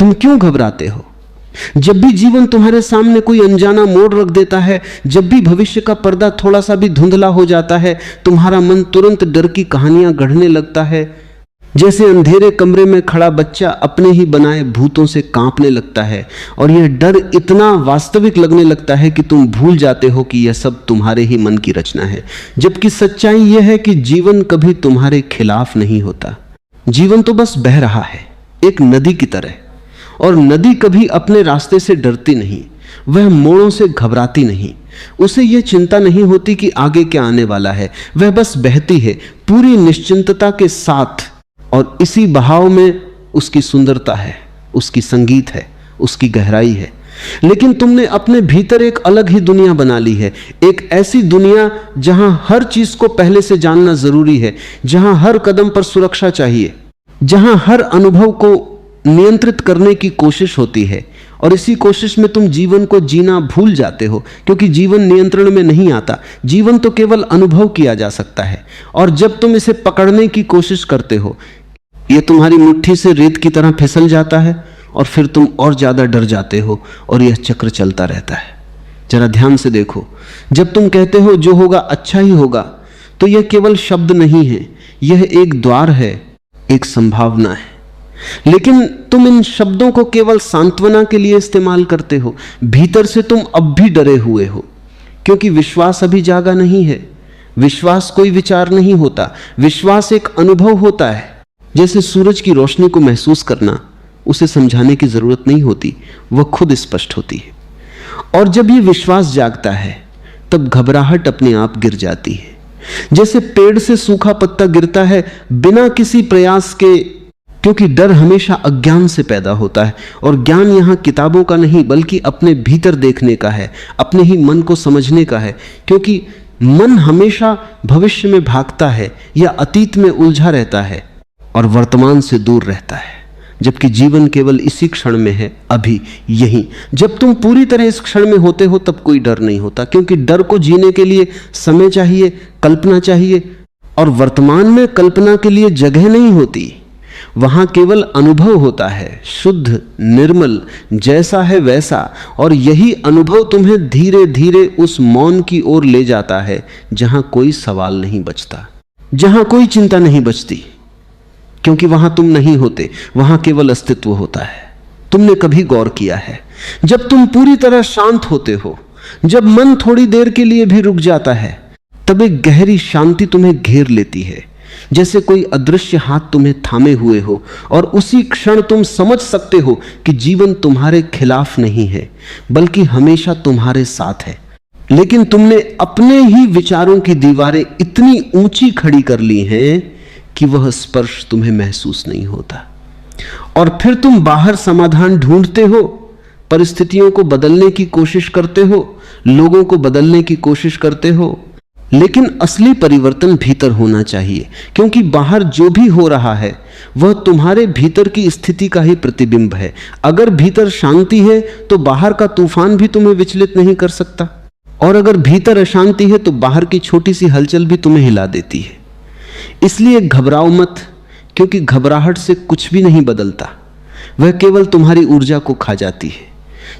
तुम क्यों घबराते हो? जब भी जीवन तुम्हारे सामने कोई अनजाना मोड़ रख देता है, जब भी भविष्य का पर्दा थोड़ा सा भी धुंधला हो जाता है, तुम्हारा मन तुरंत डर की कहानियां गढ़ने लगता है। जैसे अंधेरे कमरे में खड़ा बच्चा अपने ही बनाए भूतों से कांपने लगता है, और यह डर इतना वास्तविक लगने लगता है कि तुम भूल जाते हो कि यह सब तुम्हारे ही मन की रचना है। जबकि सच्चाई यह है कि जीवन कभी तुम्हारे खिलाफ नहीं होता। जीवन तो बस बह रहा है, एक नदी की तरह। और नदी कभी अपने रास्ते से डरती नहीं, वह मोड़ों से घबराती नहीं। उसे यह चिंता नहीं होती कि आगे क्या आने वाला है। वह बस बहती है पूरी निश्चिंतता के साथ, और इसी बहाव में उसकी सुंदरता है, उसकी संगीत है, उसकी गहराई है। लेकिन तुमने अपने भीतर एक अलग ही दुनिया बना ली है, एक ऐसी दुनिया जहां हर चीज को पहले से जानना जरूरी है, जहां हर कदम पर सुरक्षा चाहिए, जहां हर अनुभव को नियंत्रित करने की कोशिश होती है। और इसी कोशिश में तुम जीवन को जीना भूल जाते हो, क्योंकि जीवन नियंत्रण में नहीं आता। जीवन तो केवल अनुभव किया जा सकता है, और जब तुम इसे पकड़ने की कोशिश करते हो, यह तुम्हारी मुट्ठी से रेत की तरह फिसल जाता है, और फिर तुम और ज्यादा डर जाते हो, और यह चक्र चलता रहता है। जरा ध्यान से देखो, जब तुम कहते हो जो होगा अच्छा ही होगा, तो यह केवल शब्द नहीं है, यह एक द्वार है, एक संभावना है। लेकिन तुम इन शब्दों को केवल सांत्वना के लिए इस्तेमाल करते हो। भीतर से तुम अब भी डरे हुए हो, क्योंकि विश्वास अभी जागा नहीं है। विश्वास कोई विचार नहीं होता, विश्वास एक अनुभव होता है। जैसे सूरज की रोशनी को महसूस करना, उसे समझाने की जरूरत नहीं होती, वह खुद स्पष्ट होती है। और जब यह विश्वास जागता है, तब घबराहट अपने आप गिर जाती है। जैसे पेड़ से सूखा पत्ता गिरता है बिना किसी प्रयास के, क्योंकि डर हमेशा अज्ञान से पैदा होता है। और ज्ञान यहां किताबों का नहीं, बल्कि अपने भीतर देखने का है, अपने ही मन को समझने का है। क्योंकि मन हमेशा भविष्य में भागता है या अतीत में उलझा रहता है और वर्तमान से दूर रहता है, जबकि जीवन केवल इसी क्षण में है, अभी, यही। जब तुम पूरी तरह इस क्षण में होते हो, तब कोई डर नहीं होता, क्योंकि डर को जीने के लिए समय चाहिए, कल्पना चाहिए, और वर्तमान में कल्पना के लिए जगह नहीं होती। वहां केवल अनुभव होता है, शुद्ध, निर्मल, जैसा है वैसा। और यही अनुभव तुम्हें धीरे धीरे उस मौन की ओर ले जाता है, जहां कोई सवाल नहीं बचता, जहां कोई चिंता नहीं बचती, क्योंकि वहां तुम नहीं होते, वहां केवल अस्तित्व होता है। तुमने कभी गौर किया है, जब तुम पूरी तरह शांत होते हो, जब मन थोड़ी देर के लिए भी रुक जाता है, तब एक गहरी शांति तुम्हें घेर लेती है, जैसे कोई अदृश्य हाथ तुम्हें थामे हुए हो। और उसी क्षण तुम समझ सकते हो कि जीवन तुम्हारे खिलाफ नहीं है, बल्कि हमेशा तुम्हारे साथ है। लेकिन तुमने अपने ही विचारों की दीवारें इतनी ऊंची खड़ी कर ली हैं कि वह स्पर्श तुम्हें महसूस नहीं होता। और फिर तुम बाहर समाधान ढूंढते हो, परिस्थितियों को बदलने की कोशिश करते हो, लोगों को बदलने की कोशिश करते हो। लेकिन असली परिवर्तन भीतर होना चाहिए, क्योंकि बाहर जो भी हो रहा है वह तुम्हारे भीतर की स्थिति का ही प्रतिबिंब है। अगर भीतर शांति है तो बाहर का तूफान भी तुम्हें विचलित नहीं कर सकता, और अगर भीतर अशांति है तो बाहर की छोटी सी हलचल भी तुम्हें हिला देती है। इसलिए घबराओ मत, क्योंकि घबराहट से कुछ भी नहीं बदलता, वह केवल तुम्हारी ऊर्जा को खा जाती है,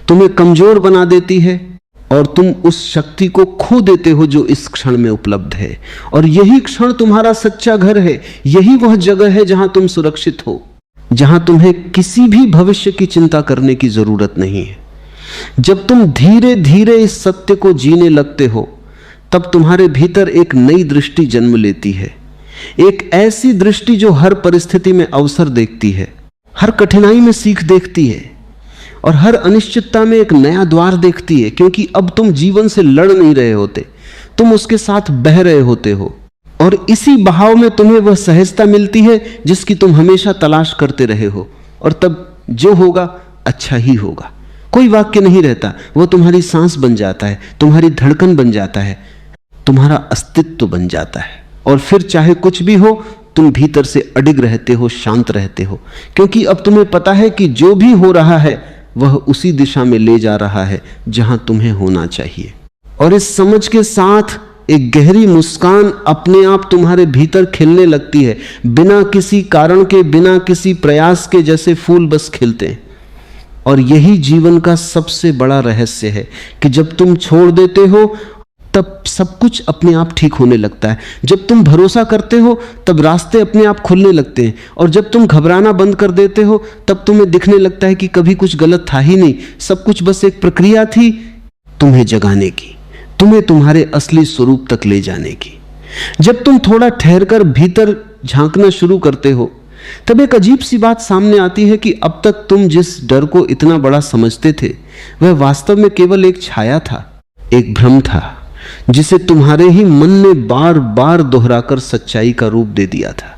तुम्हें कमजोर बना देती है, और तुम उस शक्ति को खो देते हो जो इस क्षण में उपलब्ध है। और यही क्षण तुम्हारा सच्चा घर है, यही वह जगह है जहां तुम सुरक्षित हो, जहां तुम्हें किसी भी भविष्य की चिंता करने की जरूरत नहीं है। जब तुम धीरे धीरे इस सत्य को जीने लगते हो, तब तुम्हारे भीतर एक नई दृष्टि जन्म लेती है, एक ऐसी दृष्टि जो हर परिस्थिति में अवसर देखती है, हर कठिनाई में सीख देखती है, और हर अनिश्चितता में एक नया द्वार देखती है। क्योंकि अब तुम जीवन से लड़ नहीं रहे होते, तुम उसके साथ बह रहे होते हो, और इसी बहाव में तुम्हें वह सहजता मिलती है जिसकी तुम हमेशा तलाश करते रहे हो। और तब जो होगा अच्छा ही होगा। कोई वाक्य नहीं रहता, वो तुम्हारी सांस बन जाता है, तुम्हारी धड़कन बन जाता है, तुम्हारा अस्तित्व बन जाता है। और फिर चाहे कुछ भी हो, तुम भीतर से अडिग रहते हो, शांत रहते हो, क्योंकि अब तुम्हें पता है कि जो भी हो रहा है वह उसी दिशा में ले जा रहा है जहां तुम्हें होना चाहिए। और इस समझ के साथ एक गहरी मुस्कान अपने आप तुम्हारे भीतर खिलने लगती है, बिना किसी कारण के, बिना किसी प्रयास के, जैसे फूल बस खिलते हैं। और यही जीवन का सबसे बड़ा रहस्य है कि जब तुम छोड़ देते हो तब सब कुछ अपने आप ठीक होने लगता है। जब तुम भरोसा करते हो तब रास्ते अपने आप खुलने लगते हैं, और जब तुम घबराना बंद कर देते हो तब तुम्हें दिखने लगता है कि कभी कुछ गलत था ही नहीं, सब कुछ बस एक प्रक्रिया थी तुम्हें जगाने की, तुम्हें तुम्हारे असली स्वरूप तक ले जाने की। जब तुम थोड़ा ठहरकर भीतर झांकना शुरू करते हो तब एक अजीब सी बात सामने आती है कि अब तक तुम जिस डर को इतना बड़ा समझते थे वह वास्तव में केवल एक छाया था, एक भ्रम था जिसे तुम्हारे ही मन ने बार बार दोहराकर सच्चाई का रूप दे दिया था।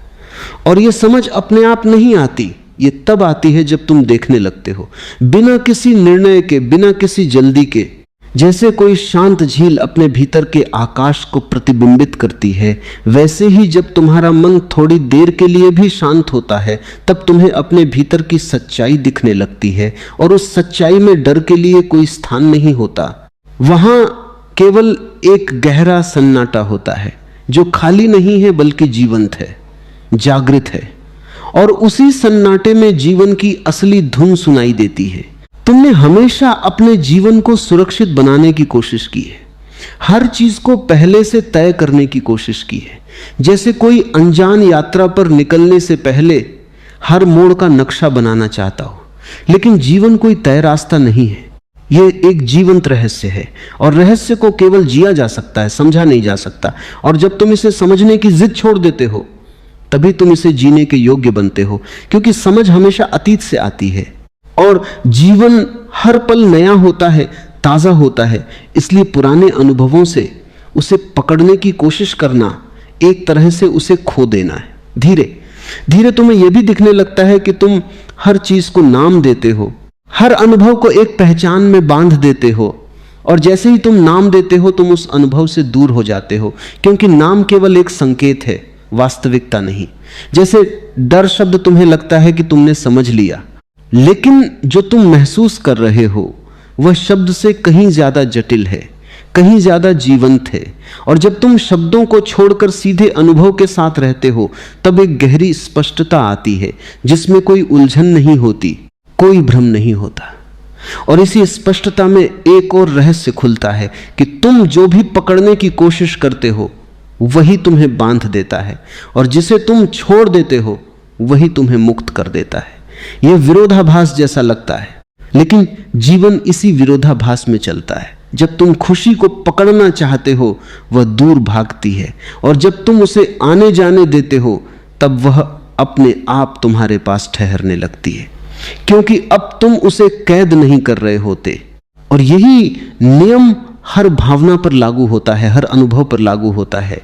और यह समझ अपने आप नहीं आती, ये तब आती है जब तुम देखने लगते हो, बिना किसी निर्णय के, बिना किसी जल्दी के। जैसे कोई शांत झील अपने भीतर के आकाश को प्रतिबिंबित करती है, वैसे ही जब तुम्हारा मन थोड़ी देर के लिए भी शांत होता है तब तुम्हें अपने भीतर की सच्चाई दिखने लगती है, और उस सच्चाई में डर के लिए कोई स्थान नहीं होता। वहां केवल एक गहरा सन्नाटा होता है जो खाली नहीं है बल्कि जीवंत है, जागृत है, और उसी सन्नाटे में जीवन की असली धुन सुनाई देती है। तुमने हमेशा अपने जीवन को सुरक्षित बनाने की कोशिश की है, हर चीज को पहले से तय करने की कोशिश की है, जैसे कोई अनजान यात्रा पर निकलने से पहले हर मोड़ का नक्शा बनाना चाहता हो। लेकिन जीवन कोई तय रास्ता नहीं है, यह एक जीवंत रहस्य है, और रहस्य को केवल जिया जा सकता है, समझा नहीं जा सकता। और जब तुम इसे समझने की जिद छोड़ देते हो तभी तुम इसे जीने के योग्य बनते हो, क्योंकि समझ हमेशा अतीत से आती है और जीवन हर पल नया होता है, ताजा होता है। इसलिए पुराने अनुभवों से उसे पकड़ने की कोशिश करना एक तरह से उसे खो देना है। धीरे धीरे तुम्हें यह भी दिखने लगता है कि तुम हर चीज को नाम देते हो, हर अनुभव को एक पहचान में बांध देते हो, और जैसे ही तुम नाम देते हो तुम उस अनुभव से दूर हो जाते हो, क्योंकि नाम केवल एक संकेत है, वास्तविकता नहीं। जैसे डर शब्द तुम्हें लगता है कि तुमने समझ लिया, लेकिन जो तुम महसूस कर रहे हो वह शब्द से कहीं ज्यादा जटिल है, कहीं ज्यादा जीवंत है। और जब तुम शब्दों को छोड़कर सीधे अनुभव के साथ रहते हो तब एक गहरी स्पष्टता आती है जिसमें कोई उलझन नहीं होती, कोई भ्रम नहीं होता। और इसी स्पष्टता में एक और रहस्य खुलता है कि तुम जो भी पकड़ने की कोशिश करते हो वही तुम्हें बांध देता है, और जिसे तुम छोड़ देते हो वही तुम्हें मुक्त कर देता है। यह विरोधाभास जैसा लगता है, लेकिन जीवन इसी विरोधाभास में चलता है। जब तुम खुशी को पकड़ना चाहते हो वह दूर भागती है, और जब तुम उसे आने जाने देते हो तब वह अपने आप तुम्हारे पास ठहरने लगती है, क्योंकि अब तुम उसे कैद नहीं कर रहे होते। और यही नियम हर भावना पर लागू होता है, हर अनुभव पर लागू होता है।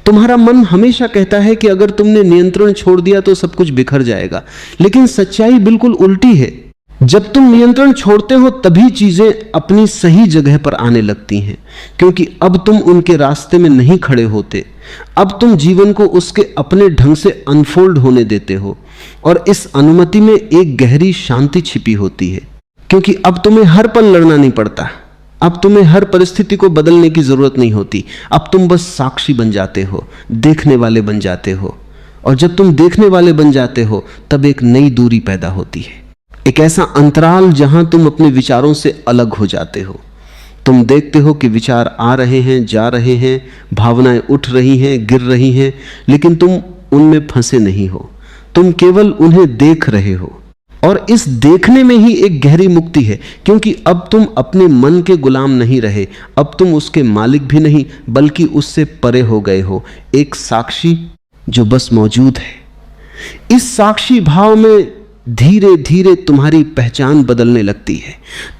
तुम्हारा मन हमेशा कहता है कि अगर तुमने नियंत्रण छोड़ दिया तो सब कुछ बिखर जाएगा, लेकिन सच्चाई बिल्कुल उल्टी है। जब तुम नियंत्रण छोड़ते हो तभी चीजें अपनी सही जगह पर आने लगती हैं, क्योंकि अब तुम उनके रास्ते में नहीं खड़े होते। अब तुम जीवन को उसके अपने ढंग से अनफोल्ड होने देते हो, और इस अनुमति में एक गहरी शांति छिपी होती है, क्योंकि अब तुम्हें हर पल लड़ना नहीं पड़ता, अब तुम्हें हर परिस्थिति को बदलने की जरूरत नहीं होती। अब तुम बस साक्षी बन जाते हो, देखने वाले बन जाते हो, और जब तुम देखने वाले बन जाते हो तब एक नई दूरी पैदा होती है, एक ऐसा अंतराल जहां तुम अपने विचारों से अलग हो जाते हो। तुम देखते हो कि विचार आ रहे हैं, जा रहे हैं, भावनाएं उठ रही हैं, गिर रही हैं, लेकिन तुम उनमें फंसे नहीं हो, तुम केवल उन्हें देख रहे हो। और इस देखने में ही एक गहरी मुक्ति है, क्योंकि अब तुम अपने मन के गुलाम नहीं रहे, अब तुम उसके मालिक भी नहीं बल्कि उससे परे हो गए हो, एक साक्षी जो बस मौजूद है। इस साक्षी भाव में धीरे धीरे तुम्हारी पहचान बदलने लगती है।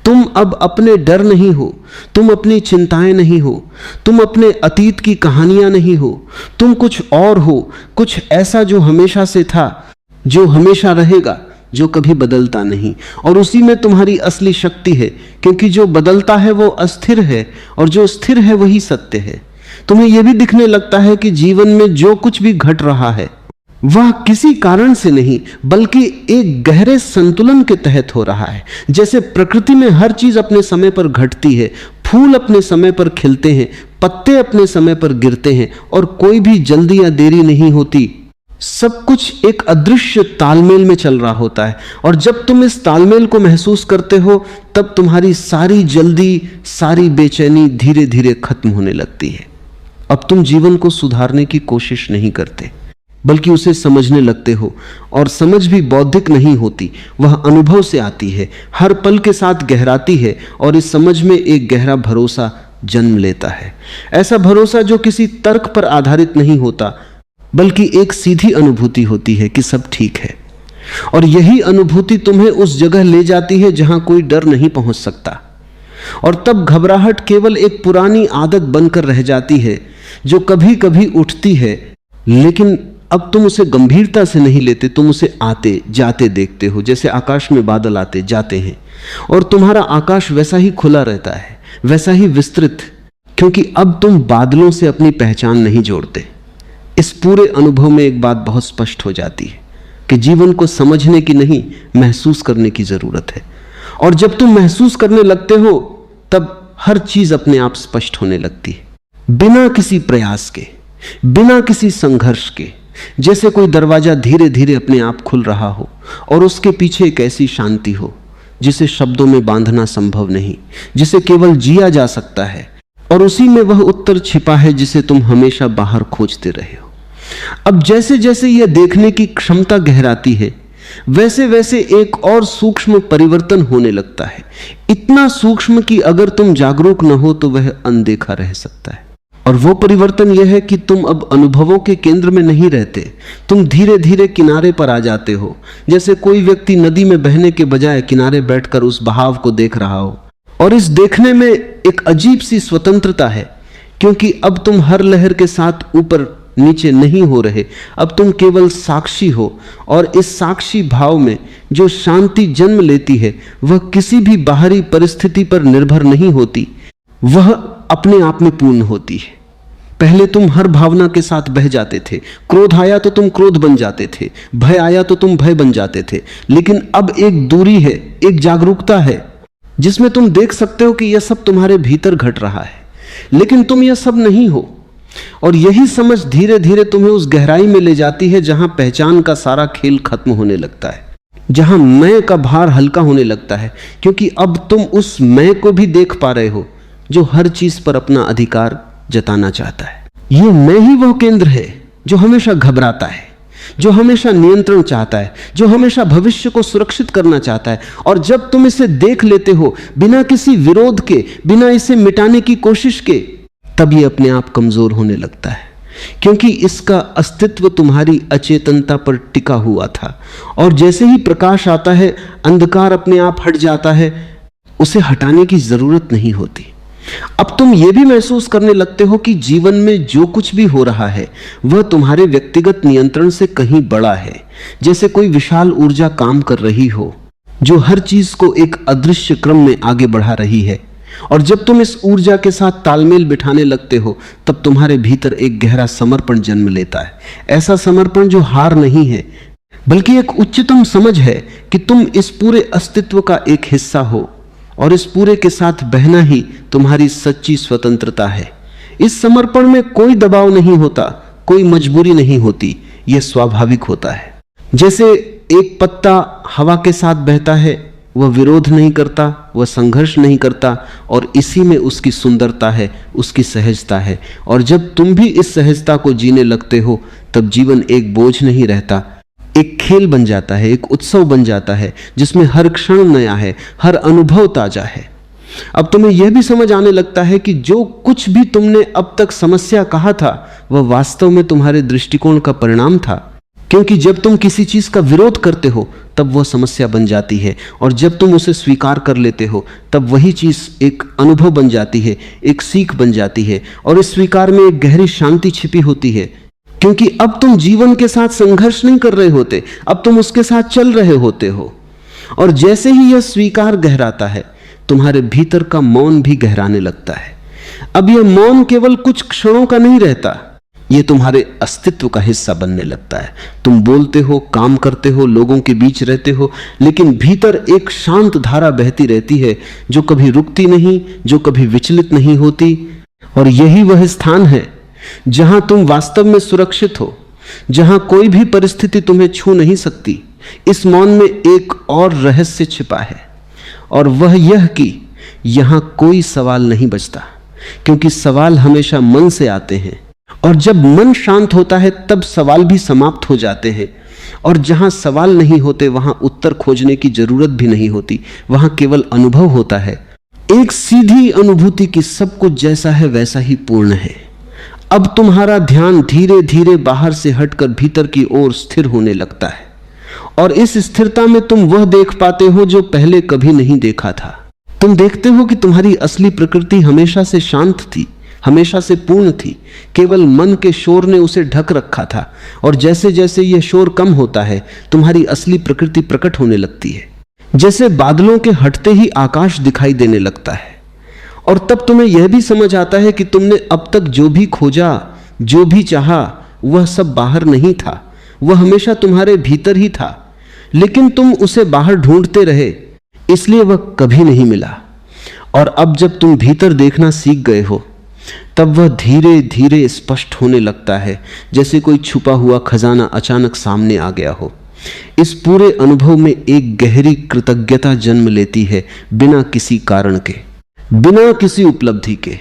तुम अब अपने डर नहीं हो, तुम अपनी चिंताएं नहीं हो, तुम अपने अतीत की कहानियां नहीं हो, तुम कुछ और हो, कुछ ऐसा जो हमेशा से था, जो हमेशा रहेगा, जो कभी बदलता नहीं। और उसी में तुम्हारी असली शक्ति है, क्योंकि जो बदलता है वो अस्थिर है, और जो स्थिर है वही सत्य है। तुम्हें यह भी दिखने लगता है कि जीवन में जो कुछ भी घट रहा है वह किसी कारण से नहीं बल्कि एक गहरे संतुलन के तहत हो रहा है। जैसे प्रकृति में हर चीज अपने समय पर घटती है, फूल अपने समय पर खिलते हैं, पत्ते अपने समय पर गिरते हैं, और कोई भी जल्दी या देरी नहीं होती सब कुछ एक अदृश्य तालमेल में चल रहा होता है, और जब तुम इस तालमेल को महसूस करते हो तब तुम्हारी सारी जल्दी, सारी बेचैनी धीरे धीरे खत्म होने लगती है। अब तुम जीवन को सुधारने की कोशिश नहीं करते, बल्कि उसे समझने लगते हो। और समझ भी बौद्धिक नहीं होती, वह अनुभव से आती है, हर पल के साथ गहराती है, और इस समझ में एक गहरा भरोसा जन्म लेता है। ऐसा भरोसा जो किसी तर्क पर आधारित नहीं होता, बल्कि एक सीधी अनुभूति होती है कि सब ठीक है। और यही अनुभूति तुम्हें उस जगह ले जाती है जहां कोई डर नहीं पहुंच सकता। और तब घबराहट केवल एक पुरानी आदत बनकर रह जाती है जो कभी कभी उठती है, लेकिन अब तुम उसे गंभीरता से नहीं लेते, तुम उसे आते जाते देखते हो, जैसे आकाश में बादल आते जाते हैं। और तुम्हारा आकाश वैसा ही खुला रहता है, वैसा ही विस्तृत, क्योंकि अब तुम बादलों से अपनी पहचान नहीं जोड़ते। इस पूरे अनुभव में एक बात बहुत स्पष्ट हो जाती है कि जीवन को समझने की नहीं, महसूस करने की जरूरत है। और जब तुम महसूस करने लगते हो तब हर चीज अपने आप स्पष्ट होने लगती है, बिना किसी प्रयास के, बिना किसी संघर्ष के। जैसे कोई दरवाजा धीरे धीरे अपने आप खुल रहा हो, और उसके पीछे एक ऐसी शांति हो जिसे शब्दों में बांधना संभव नहीं, जिसे केवल जिया जा सकता है। और उसी में वह उत्तर छिपा है जिसे तुम हमेशा बाहर खोजते रहे हो। अब जैसे जैसे यह देखने की क्षमता गहराती है, वैसे वैसे एक और सूक्ष्म परिवर्तन होने लगता है, इतना सूक्ष्म कि अगर तुम जागरूक न हो तो वह अनदेखा रह सकता है। और वो परिवर्तन यह है कि तुम अब अनुभवों के केंद्र में नहीं रहते, तुम धीरे धीरे किनारे पर आ जाते हो। जैसे कोई व्यक्ति नदी में बहने के बजाय किनारे बैठकर उस बहाव को देख रहा हो। और इस देखने में एक अजीब सी स्वतंत्रता है, क्योंकि अब तुम हर लहर के साथ ऊपर नीचे नहीं हो रहे, अब तुम केवल साक्षी हो। और इस साक्षी भाव में जो शांति जन्म लेती है, वह किसी भी बाहरी परिस्थिति पर निर्भर नहीं होती, वह अपने आप में पूर्ण होती है। पहले तुम हर भावना के साथ बह जाते थे, क्रोध आया तो तुम क्रोध बन जाते थे, भय आया तो तुम भय बन जाते थे। लेकिन अब एक दूरी है, एक जागरूकता है, जिसमें तुम देख सकते हो कि यह सब तुम्हारे भीतर घट रहा है, लेकिन तुम यह सब नहीं हो। और यही समझ धीरे धीरे तुम्हें उस गहराई में ले जाती है जहां पहचान का सारा खेल खत्म होने लगता है, जहां मैं का भार हल्का होने लगता है, क्योंकि अब तुम उस मैं को भी देख पा रहे हो जो हर चीज पर अपना अधिकार जताना चाहता है। यह मैं ही वह केंद्र है जो हमेशा घबराता है, जो हमेशा नियंत्रण चाहता है, जो हमेशा भविष्य को सुरक्षित करना चाहता है। और जब तुम इसे देख लेते हो बिना किसी विरोध के, बिना इसे मिटाने की कोशिश के, तब ये अपने आप कमजोर होने लगता है, क्योंकि इसका अस्तित्व तुम्हारी अचेतनता पर टिका हुआ था। और जैसे ही प्रकाश आता है, अंधकार अपने आप हट जाता है, उसे हटाने की जरूरत नहीं होती। अब तुम यह भी महसूस करने लगते हो कि जीवन में जो कुछ भी हो रहा है वह तुम्हारे व्यक्तिगत नियंत्रण से कहीं बड़ा है। जैसे कोई विशाल ऊर्जा काम कर रही हो जो हर चीज को एक अदृश्य क्रम में आगे बढ़ा रही है। और जब तुम इस ऊर्जा के साथ तालमेल बिठाने लगते हो, तब तुम्हारे भीतर एक गहरा समर्पण जन्म लेता है। ऐसा समर्पण जो हार नहीं है, बल्कि एक उच्चतम समझ है कि तुम इस पूरे अस्तित्व का एक हिस्सा हो, और इस पूरे के साथ बहना ही तुम्हारी सच्ची स्वतंत्रता है। इस समर्पण में कोई दबाव नहीं होता, कोई मजबूरी नहीं होती, यह स्वाभाविक होता है। जैसे एक पत्ता हवा के साथ बहता है, वह विरोध नहीं करता, वह संघर्ष नहीं करता, और इसी में उसकी सुंदरता है, उसकी सहजता है। और जब तुम भी इस सहजता को जीने लगते हो, तब जीवन एक बोझ नहीं रहता, एक खेल बन जाता है, एक उत्सव बन जाता है, जिसमें हर क्षण नया है, हर अनुभव ताजा है। अब तुम्हें यह भी समझ आने लगता है कि जो कुछ भी तुमने अब तक समस्या कहा था, वह वास्तव में तुम्हारे दृष्टिकोण का परिणाम था। क्योंकि जब तुम किसी चीज का विरोध करते हो, तब वह समस्या बन जाती है, और जब तुम उसे स्वीकार कर लेते हो, तब वही चीज एक अनुभव बन जाती है, एक सीख बन जाती है। और इस स्वीकार में एक गहरी शांति छिपी होती है, क्योंकि अब तुम जीवन के साथ संघर्ष नहीं कर रहे होते, अब तुम उसके साथ चल रहे होते हो। और जैसे ही यह स्वीकार गहराता है, तुम्हारे भीतर का मौन भी गहराने लगता है। अब यह मौन केवल कुछ क्षणों का नहीं रहता, यह तुम्हारे अस्तित्व का हिस्सा बनने लगता है। तुम बोलते हो, काम करते हो, लोगों के बीच रहते हो, लेकिन भीतर एक शांत धारा बहती रहती है जो कभी रुकती नहीं, जो कभी विचलित नहीं होती। और यही वह स्थान है जहां तुम वास्तव में सुरक्षित हो, जहां कोई भी परिस्थिति तुम्हें छू नहीं सकती। इस मौन में एक और रहस्य छिपा है, और वह यह कि यहां कोई सवाल नहीं बचता, क्योंकि सवाल हमेशा मन से आते हैं, और जब मन शांत होता है तब सवाल भी समाप्त हो जाते हैं। और जहां सवाल नहीं होते वहां उत्तर खोजने की जरूरत भी नहीं होती, वहां केवल अनुभव होता है, एक सीधी अनुभूति की सब कुछ जैसा है वैसा ही पूर्ण है। अब तुम्हारा ध्यान धीरे धीरे बाहर से हटकर भीतर की ओर स्थिर होने लगता है, और इस स्थिरता में तुम वह देख पाते हो जो पहले कभी नहीं देखा था। तुम देखते हो कि तुम्हारी असली प्रकृति हमेशा से शांत थी, हमेशा से पूर्ण थी, केवल मन के शोर ने उसे ढक रखा था। और जैसे जैसे यह शोर कम होता है तुम्हारी असली प्रकृति प्रकट होने लगती है, जैसे बादलों के हटते ही आकाश दिखाई देने लगता है। और तब तुम्हें यह भी समझ आता है कि तुमने अब तक जो भी खोजा, जो भी चाहा, वह सब बाहर नहीं था, वह हमेशा तुम्हारे भीतर ही था, लेकिन तुम उसे बाहर ढूंढते रहे, इसलिए वह कभी नहीं मिला। और अब जब तुम भीतर देखना सीख गए हो तब वह धीरे धीरे स्पष्ट होने लगता है, जैसे कोई छुपा हुआ खजाना अचानक सामने आ गया हो। इस पूरे अनुभव में एक गहरी कृतज्ञता जन्म लेती है, बिना किसी कारण के, बिना किसी उपलब्धि के,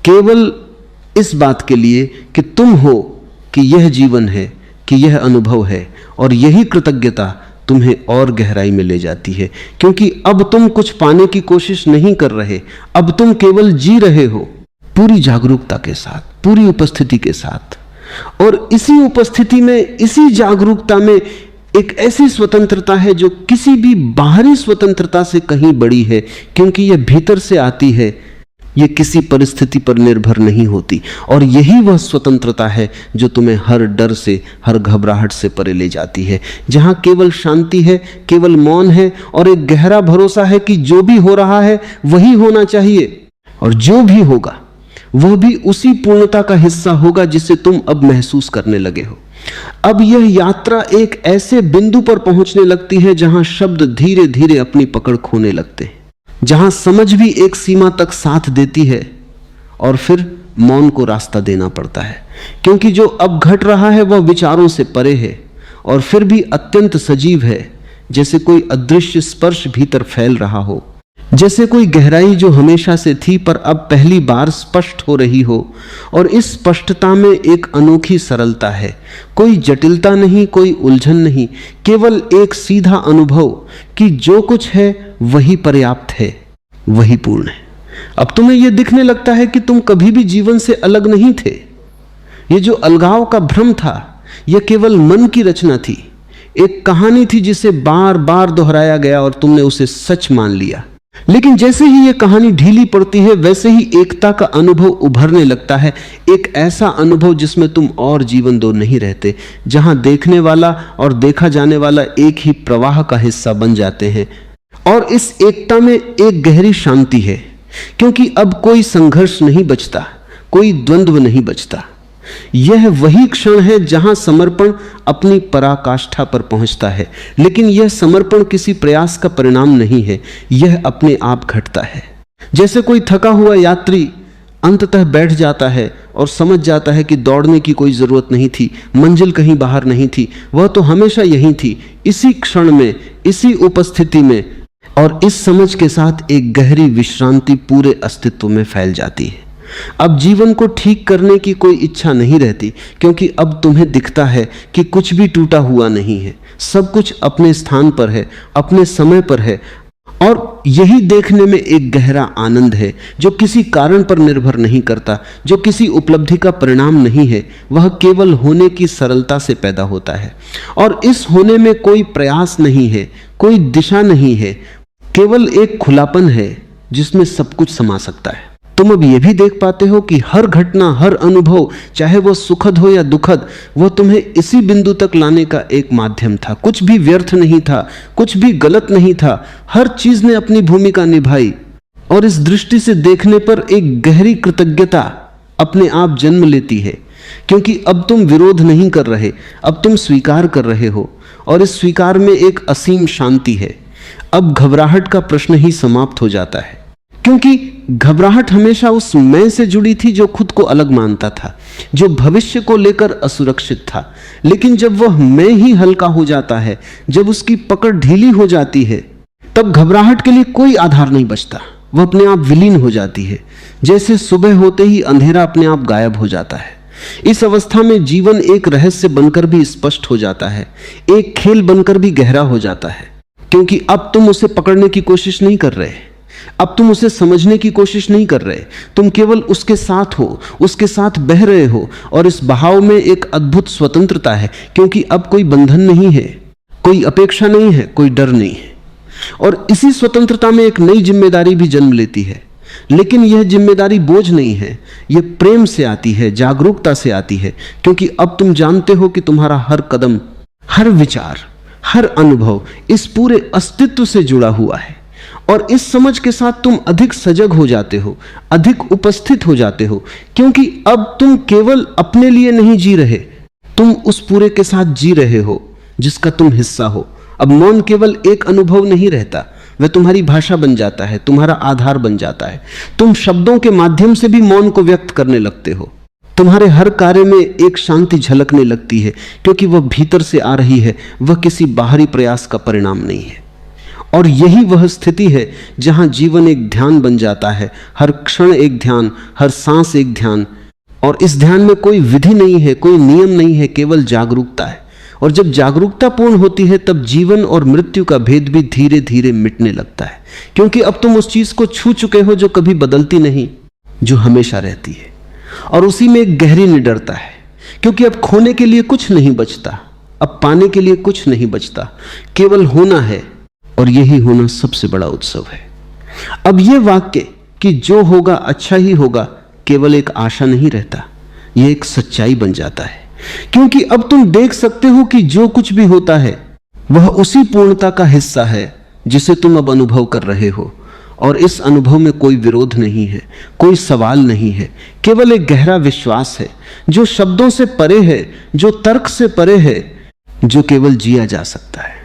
केवल इस बात के लिए कि तुम हो, कि यह जीवन है, कि यह अनुभव है। और यही कृतज्ञता तुम्हें और गहराई में ले जाती है, क्योंकि अब तुम कुछ पाने की कोशिश नहीं कर रहे, अब तुम केवल जी रहे हो, पूरी जागरूकता के साथ, पूरी उपस्थिति के साथ। और इसी उपस्थिति में, इसी जागरूकता में एक ऐसी स्वतंत्रता है जो किसी भी बाहरी स्वतंत्रता से कहीं बड़ी है, क्योंकि यह भीतर से आती है, यह किसी परिस्थिति पर निर्भर नहीं होती। और यही वह स्वतंत्रता है जो तुम्हें हर डर से, हर घबराहट से परे ले जाती है, जहां केवल शांति है, केवल मौन है, और एक गहरा भरोसा है कि जो भी हो रहा है वही होना चाहिए, और जो भी होगा वह भी उसी पूर्णता का हिस्सा होगा जिसे तुम अब महसूस करने लगे हो। अब यह यात्रा एक ऐसे बिंदु पर पहुंचने लगती है जहां शब्द धीरे धीरे अपनी पकड़ खोने लगते हैं, जहां समझ भी एक सीमा तक साथ देती है, और फिर मौन को रास्ता देना पड़ता है, क्योंकि जो अब घट रहा है वह विचारों से परे है, और फिर भी अत्यंत सजीव है, जैसे कोई अदृश्य स्पर्श भीतर फैल रहा हो, जैसे कोई गहराई जो हमेशा से थी पर अब पहली बार स्पष्ट हो रही हो। और इस स्पष्टता में एक अनोखी सरलता है, कोई जटिलता नहीं, कोई उलझन नहीं, केवल एक सीधा अनुभव कि जो कुछ है वही पर्याप्त है, वही पूर्ण है। अब तुम्हें यह दिखने लगता है कि तुम कभी भी जीवन से अलग नहीं थे। ये जो अलगाव का भ्रम था, यह केवल मन की रचना थी, एक कहानी थी जिसे बार बार दोहराया गया और तुमने उसे सच मान लिया। लेकिन जैसे ही यह कहानी ढीली पड़ती है वैसे ही एकता का अनुभव उभरने लगता है, एक ऐसा अनुभव जिसमें तुम और जीवन दो नहीं रहते, जहां देखने वाला और देखा जाने वाला एक ही प्रवाह का हिस्सा बन जाते हैं। और इस एकता में एक गहरी शांति है, क्योंकि अब कोई संघर्ष नहीं बचता, कोई द्वंद्व नहीं बचता। यह वही क्षण है जहां समर्पण अपनी पराकाष्ठा पर पहुंचता है, लेकिन यह समर्पण किसी प्रयास का परिणाम नहीं है, यह अपने आप घटता है। जैसे कोई थका हुआ यात्री अंततः बैठ जाता है और समझ जाता है कि दौड़ने की कोई जरूरत नहीं थी, मंजिल कहीं बाहर नहीं थी, वह तो हमेशा यहीं थी, इसी क्षण में, इसी उपस्थिति में। और इस समझ के साथ एक गहरी विश्रांति पूरे अस्तित्व में फैल जाती है। अब जीवन को ठीक करने की कोई इच्छा नहीं रहती, क्योंकि अब तुम्हें दिखता है कि कुछ भी टूटा हुआ नहीं है, सब कुछ अपने स्थान पर है, अपने समय पर है। और यही देखने में एक गहरा आनंद है जो किसी कारण पर निर्भर नहीं करता, जो किसी उपलब्धि का परिणाम नहीं है, वह केवल होने की सरलता से पैदा होता है। और इस होने में कोई प्रयास नहीं है, कोई दिशा नहीं है, केवल एक खुलापन है जिसमें सब कुछ समा सकता है। तुम अब यह भी देख पाते हो कि हर घटना, हर अनुभव, चाहे वो सुखद हो या दुखद, वह तुम्हें इसी बिंदु तक लाने का एक माध्यम था। कुछ भी व्यर्थ नहीं था, कुछ भी गलत नहीं था, हर चीज ने अपनी भूमिका निभाई। और इस दृष्टि से देखने पर एक गहरी कृतज्ञता अपने आप जन्म लेती है, क्योंकि अब तुम विरोध नहीं कर रहे, अब तुम स्वीकार कर रहे हो। और इस स्वीकार में एक असीम शांति है। अब घबराहट का प्रश्न ही समाप्त हो जाता है, क्योंकि घबराहट हमेशा उस मैं से जुड़ी थी जो खुद को अलग मानता था, जो भविष्य को लेकर असुरक्षित था। लेकिन जब वह मैं ही हल्का हो जाता है, जब उसकी पकड़ ढीली हो जाती है, तब घबराहट के लिए कोई आधार नहीं बचता। वह अपने आप विलीन हो जाती है, जैसे सुबह होते ही अंधेरा अपने आप गायब हो जाता है। इस अवस्था में जीवन एक रहस्य बनकर भी स्पष्ट हो जाता है, एक खेल बनकर भी गहरा हो जाता है, क्योंकि अब तुम उसे पकड़ने की कोशिश नहीं कर रहे, अब तुम उसे समझने की कोशिश नहीं कर रहे, तुम केवल उसके साथ हो, उसके साथ बह रहे हो। और इस बहाव में एक अद्भुत स्वतंत्रता है, क्योंकि अब कोई बंधन नहीं है, कोई अपेक्षा नहीं है, कोई डर नहीं है। और इसी स्वतंत्रता में एक नई जिम्मेदारी भी जन्म लेती है। लेकिन यह जिम्मेदारी बोझ नहीं है, यह प्रेम से आती है, जागरूकता से आती है, क्योंकि अब तुम जानते हो कि तुम्हारा हर कदम, हर विचार, हर अनुभव इस पूरे अस्तित्व से जुड़ा हुआ है। और इस समझ के साथ तुम अधिक सजग हो जाते हो, अधिक उपस्थित हो जाते हो, क्योंकि अब तुम केवल अपने लिए नहीं जी रहे, तुम उस पूरे के साथ जी रहे हो जिसका तुम हिस्सा हो। अब मौन केवल एक अनुभव नहीं रहता, वह तुम्हारी भाषा बन जाता है, तुम्हारा आधार बन जाता है। तुम शब्दों के माध्यम से भी मौन को व्यक्त करने लगते हो। तुम्हारे हर कार्य में एक शांति झलकने लगती है, क्योंकि वह भीतर से आ रही है, वह किसी बाहरी प्रयास का परिणाम नहीं है। और यही वह स्थिति है जहां जीवन एक ध्यान बन जाता है, हर क्षण एक ध्यान, हर सांस एक ध्यान। और इस ध्यान में कोई विधि नहीं है, कोई नियम नहीं है, केवल जागरूकता है। और जब जागरूकता पूर्ण होती है, तब जीवन और मृत्यु का भेद भी धीरे धीरे मिटने लगता है, क्योंकि अब तुम उस चीज को छू चुके हो जो कभी बदलती नहीं, जो हमेशा रहती है। और उसी में एक गहरी निडरता है, क्योंकि अब खोने के लिए कुछ नहीं बचता, अब पाने के लिए कुछ नहीं बचता, केवल होना है। और यही होना सबसे बड़ा उत्सव है। अब यह वाक्य कि जो होगा अच्छा ही होगा केवल एक आशा नहीं रहता, यह एक सच्चाई बन जाता है, क्योंकि अब तुम देख सकते हो कि जो कुछ भी होता है वह उसी पूर्णता का हिस्सा है जिसे तुम अब अनुभव कर रहे हो। और इस अनुभव में कोई विरोध नहीं है, कोई सवाल नहीं है, केवल एक गहरा विश्वास है जो शब्दों से परे है, जो तर्क से परे है, जो केवल जिया जा सकता है।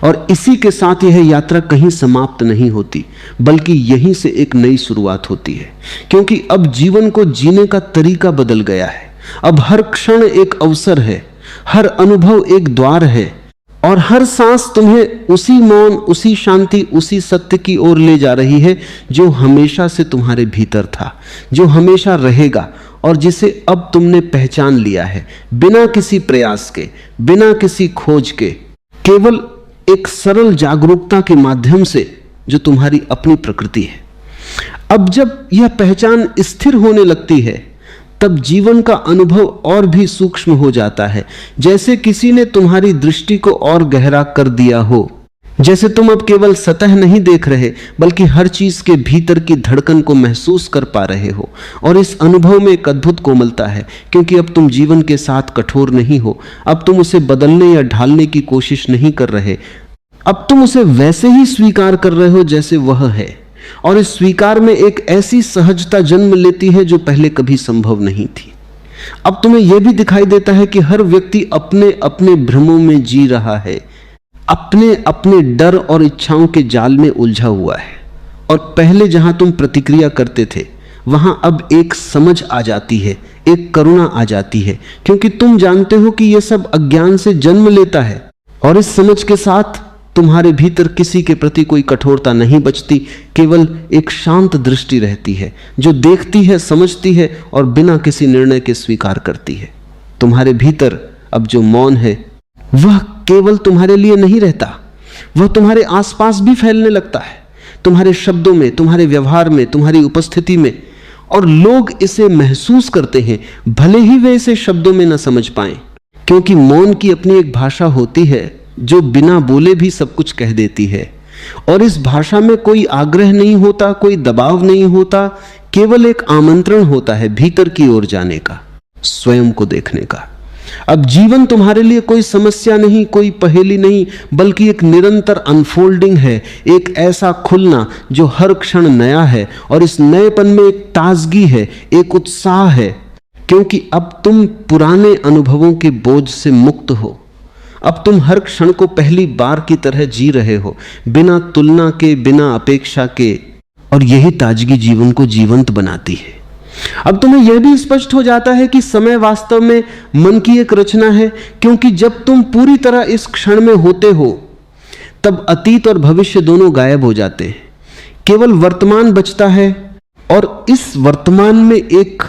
और इसी के साथ यह यात्रा कहीं समाप्त नहीं होती, बल्कि यहीं से एक नई शुरुआत होती है, क्योंकि अब जीवन को जीने का तरीका बदल गया है। अब हर क्षण एक अवसर है, हर अनुभव एक द्वार है, और हर सांस तुम्हें उसी मौन, उसी शांति, उसी सत्य की ओर ले जा रही है जो हमेशा से तुम्हारे भीतर था, जो हमेशा रहेगा और जिसे अब तुमने पहचान लिया है, बिना किसी प्रयास के, बिना किसी खोज के, केवल एक सरल जागरूकता के माध्यम से, जो तुम्हारी अपनी प्रकृति है। अब जब यह पहचान स्थिर होने लगती है, तब जीवन का अनुभव और भी सूक्ष्म हो जाता है, जैसे किसी ने तुम्हारी दृष्टि को और गहरा कर दिया हो, जैसे तुम अब केवल सतह नहीं देख रहे, बल्कि हर चीज के भीतर की धड़कन को महसूस कर पा रहे हो। और इस अनुभव में एक अद्भुत कोमलता है, क्योंकि अब तुम जीवन के साथ कठोर नहीं हो, अब तुम उसे बदलने या ढालने की कोशिश नहीं कर रहे, अब तुम उसे वैसे ही स्वीकार कर रहे हो जैसे वह है। और इस स्वीकार में एक ऐसी सहजता जन्म लेती है जो पहले कभी संभव नहीं थी। अब तुम्हें यह भी दिखाई देता है कि हर व्यक्ति अपने अपने भ्रमों में जी रहा है, अपने अपने डर और इच्छाओं के जाल में उलझा हुआ है। और पहले जहां तुम प्रतिक्रिया करते थे, वहां अब एक समझ आ जाती है, एक करुणा आ जाती है, क्योंकि तुम जानते हो कि यह सब अज्ञान से जन्म लेता है। और इस समझ के साथ तुम्हारे भीतर किसी के प्रति कोई कठोरता नहीं बचती, केवल एक शांत दृष्टि रहती है जो देखती है, समझती है और बिना किसी निर्णय के स्वीकार करती है। तुम्हारे भीतर अब जो मौन है वह केवल तुम्हारे लिए नहीं रहता, वह तुम्हारे आसपास भी फैलने लगता है, तुम्हारे शब्दों में, तुम्हारे व्यवहार में, तुम्हारी उपस्थिति में। और लोग इसे महसूस करते हैं, भले ही वे इसे शब्दों में न समझ पाएं, क्योंकि मौन की अपनी एक भाषा होती है जो बिना बोले भी सब कुछ कह देती है। और इस भाषा में कोई आग्रह नहीं होता, कोई दबाव नहीं होता, केवल एक आमंत्रण होता है भीतर की ओर जाने का, स्वयं को देखने का। अब जीवन तुम्हारे लिए कोई समस्या नहीं, कोई पहेली नहीं, बल्कि एक निरंतर अनफोल्डिंग है, एक ऐसा खुलना जो हर क्षण नया है। और इस नएपन में एक ताजगी है, एक उत्साह है, क्योंकि अब तुम पुराने अनुभवों के बोझ से मुक्त हो। अब तुम हर क्षण को पहली बार की तरह जी रहे हो, बिना तुलना के, बिना अपेक्षा के, और यही ताजगी जीवन को जीवंत बनाती है। अब तुम्हें यह भी स्पष्ट हो जाता है कि समय वास्तव में मन की एक रचना है, क्योंकि जब तुम पूरी तरह इस क्षण में होते हो तब अतीत और भविष्य दोनों गायब हो जाते हैं, केवल वर्तमान बचता है। और इस वर्तमान में एक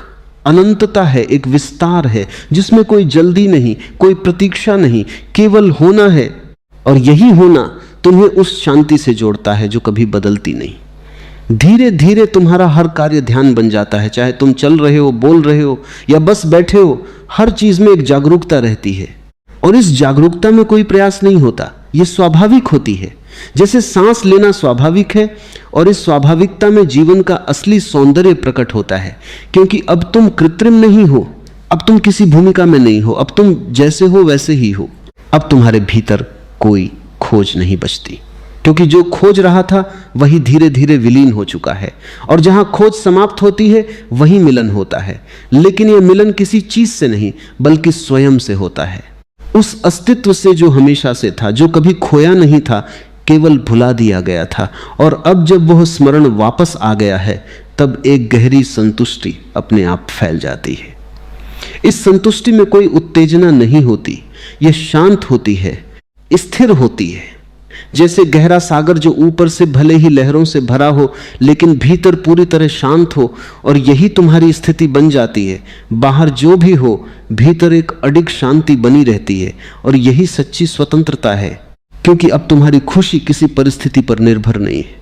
अनंतता है, एक विस्तार है जिसमें कोई जल्दी नहीं, कोई प्रतीक्षा नहीं, केवल होना है। और यही होना तुम्हें उस शांति से जोड़ता है जो कभी बदलती नहीं। धीरे धीरे तुम्हारा हर कार्य ध्यान बन जाता है, चाहे तुम चल रहे हो, बोल रहे हो या बस बैठे हो, हर चीज में एक जागरूकता रहती है। और इस जागरूकता में कोई प्रयास नहीं होता, यह स्वाभाविक होती है, जैसे सांस लेना स्वाभाविक है। और इस स्वाभाविकता में जीवन का असली सौंदर्य प्रकट होता है, क्योंकि अब तुम कृत्रिम नहीं हो, अब तुम किसी भूमिका में नहीं हो, अब तुम जैसे हो वैसे ही हो। अब तुम्हारे भीतर कोई खोज नहीं बचती, क्योंकि जो खोज रहा था वही धीरे धीरे विलीन हो चुका है। और जहां खोज समाप्त होती है वही मिलन होता है। लेकिन यह मिलन किसी चीज से नहीं बल्कि स्वयं से होता है, उस अस्तित्व से जो हमेशा से था, जो कभी खोया नहीं था, केवल भुला दिया गया था। और अब जब वह स्मरण वापस आ गया है तब एक गहरी संतुष्टि अपने आप फैल जाती है। इस संतुष्टि में कोई उत्तेजना नहीं होती, यह शांत होती है, स्थिर होती है, जैसे गहरा सागर जो ऊपर से भले ही लहरों से भरा हो लेकिन भीतर पूरी तरह शांत हो। और यही तुम्हारी स्थिति बन जाती है। बाहर जो भी हो, भीतर एक अडिग शांति बनी रहती है। और यही सच्ची स्वतंत्रता है, क्योंकि अब तुम्हारी खुशी किसी परिस्थिति पर निर्भर नहीं है।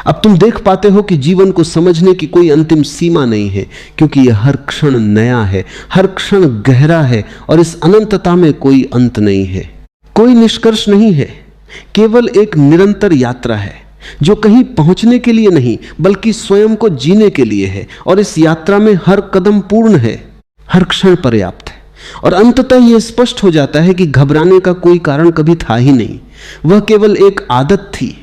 अब तुम देख पाते हो कि जीवन को समझने की कोई अंतिम सीमा नहीं है, क्योंकि यह हर क्षण नया है, हर क्षण गहरा है। और इस अनंतता में कोई अंत नहीं है, कोई निष्कर्ष नहीं है, केवल एक निरंतर यात्रा है जो कहीं पहुंचने के लिए नहीं बल्कि स्वयं को जीने के लिए है। और इस यात्रा में हर कदम पूर्ण है, हर क्षण पर्याप्त है। और अंततः यह स्पष्ट हो जाता है कि घबराने का कोई कारण कभी था ही नहीं। वह केवल एक आदत थी,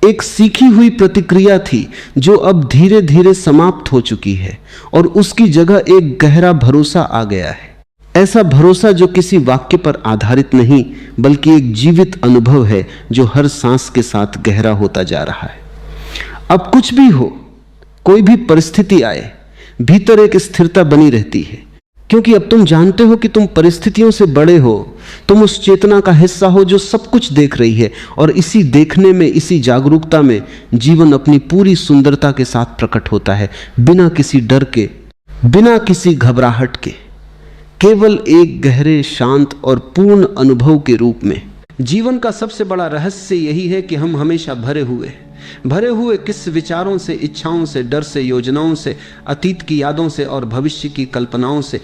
एक सीखी हुई प्रतिक्रिया थी जो अब धीरे धीरे समाप्त हो चुकी है। और उसकी जगह एक गहरा भरोसा आ गया है, ऐसा भरोसा जो किसी वाक्य पर आधारित नहीं बल्कि एक जीवित अनुभव है जो हर सांस के साथ गहरा होता जा रहा है। अब कुछ भी हो, कोई भी परिस्थिति आए, भीतर एक स्थिरता बनी रहती है, क्योंकि अब तुम जानते हो कि तुम परिस्थितियों से बड़े हो, तुम उस चेतना का हिस्सा हो जो सब कुछ देख रही है। और इसी देखने में, इसी जागरूकता में जीवन अपनी पूरी सुंदरता के साथ प्रकट होता है, बिना किसी डर के, बिना किसी घबराहट के, केवल एक गहरे, शांत और पूर्ण अनुभव के रूप में। जीवन का सबसे बड़ा रहस्य यही है कि हम हमेशा भरे हुए किस विचारों से, इच्छाओं से, डर से, योजनाओं से, अतीत की यादों से और भविष्य की कल्पनाओं से।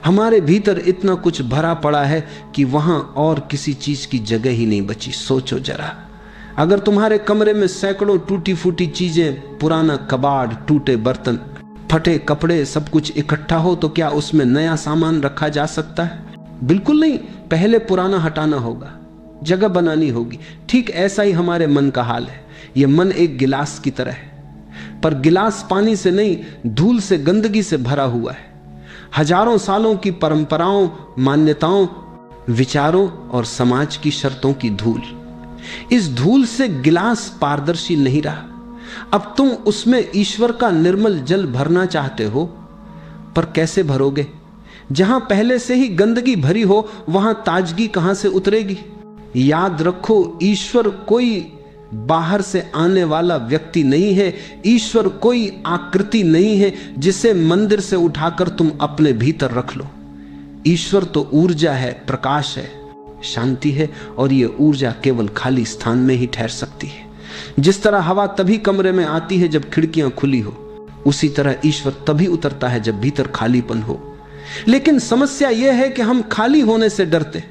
हमारे भीतर इतना कुछ भरा पड़ा है कि वहां और किसी चीज की जगह ही नहीं बची। सोचो जरा, अगर तुम्हारे कमरे में सैकड़ों टूटी फूटी चीजें, पुराना कबाड़, टूटे बर्तन, फटे कपड़े, सब कुछ इकट्ठा हो तो क्या उसमें नया सामान रखा जा सकता है? बिल्कुल नहीं। पहले पुराना हटाना होगा, जगह बनानी होगी। ठीक ऐसा ही हमारे मन का हाल है। यह मन एक गिलास की तरह है, पर गिलास पानी से नहीं, धूल से, गंदगी से भरा हुआ है। हजारों सालों की परंपराओं, मान्यताओं, विचारों और समाज की शर्तों की धूल। इस धूल से गिलास पारदर्शी नहीं रहा। अब तुम उसमें ईश्वर का निर्मल जल भरना चाहते हो, पर कैसे भरोगे? जहां पहले से ही गंदगी भरी हो वहां ताजगी कहां से उतरेगी? याद रखो, ईश्वर कोई बाहर से आने वाला व्यक्ति नहीं है। ईश्वर कोई आकृति नहीं है जिसे मंदिर से उठाकर तुम अपने भीतर रख लो। ईश्वर तो ऊर्जा है, प्रकाश है, शांति है। और यह ऊर्जा केवल खाली स्थान में ही ठहर सकती है। जिस तरह हवा तभी कमरे में आती है जब खिड़कियां खुली हो, उसी तरह ईश्वर तभी उतरता है जब भीतर खालीपन हो। लेकिन समस्या यह है कि हम खाली होने से डरते।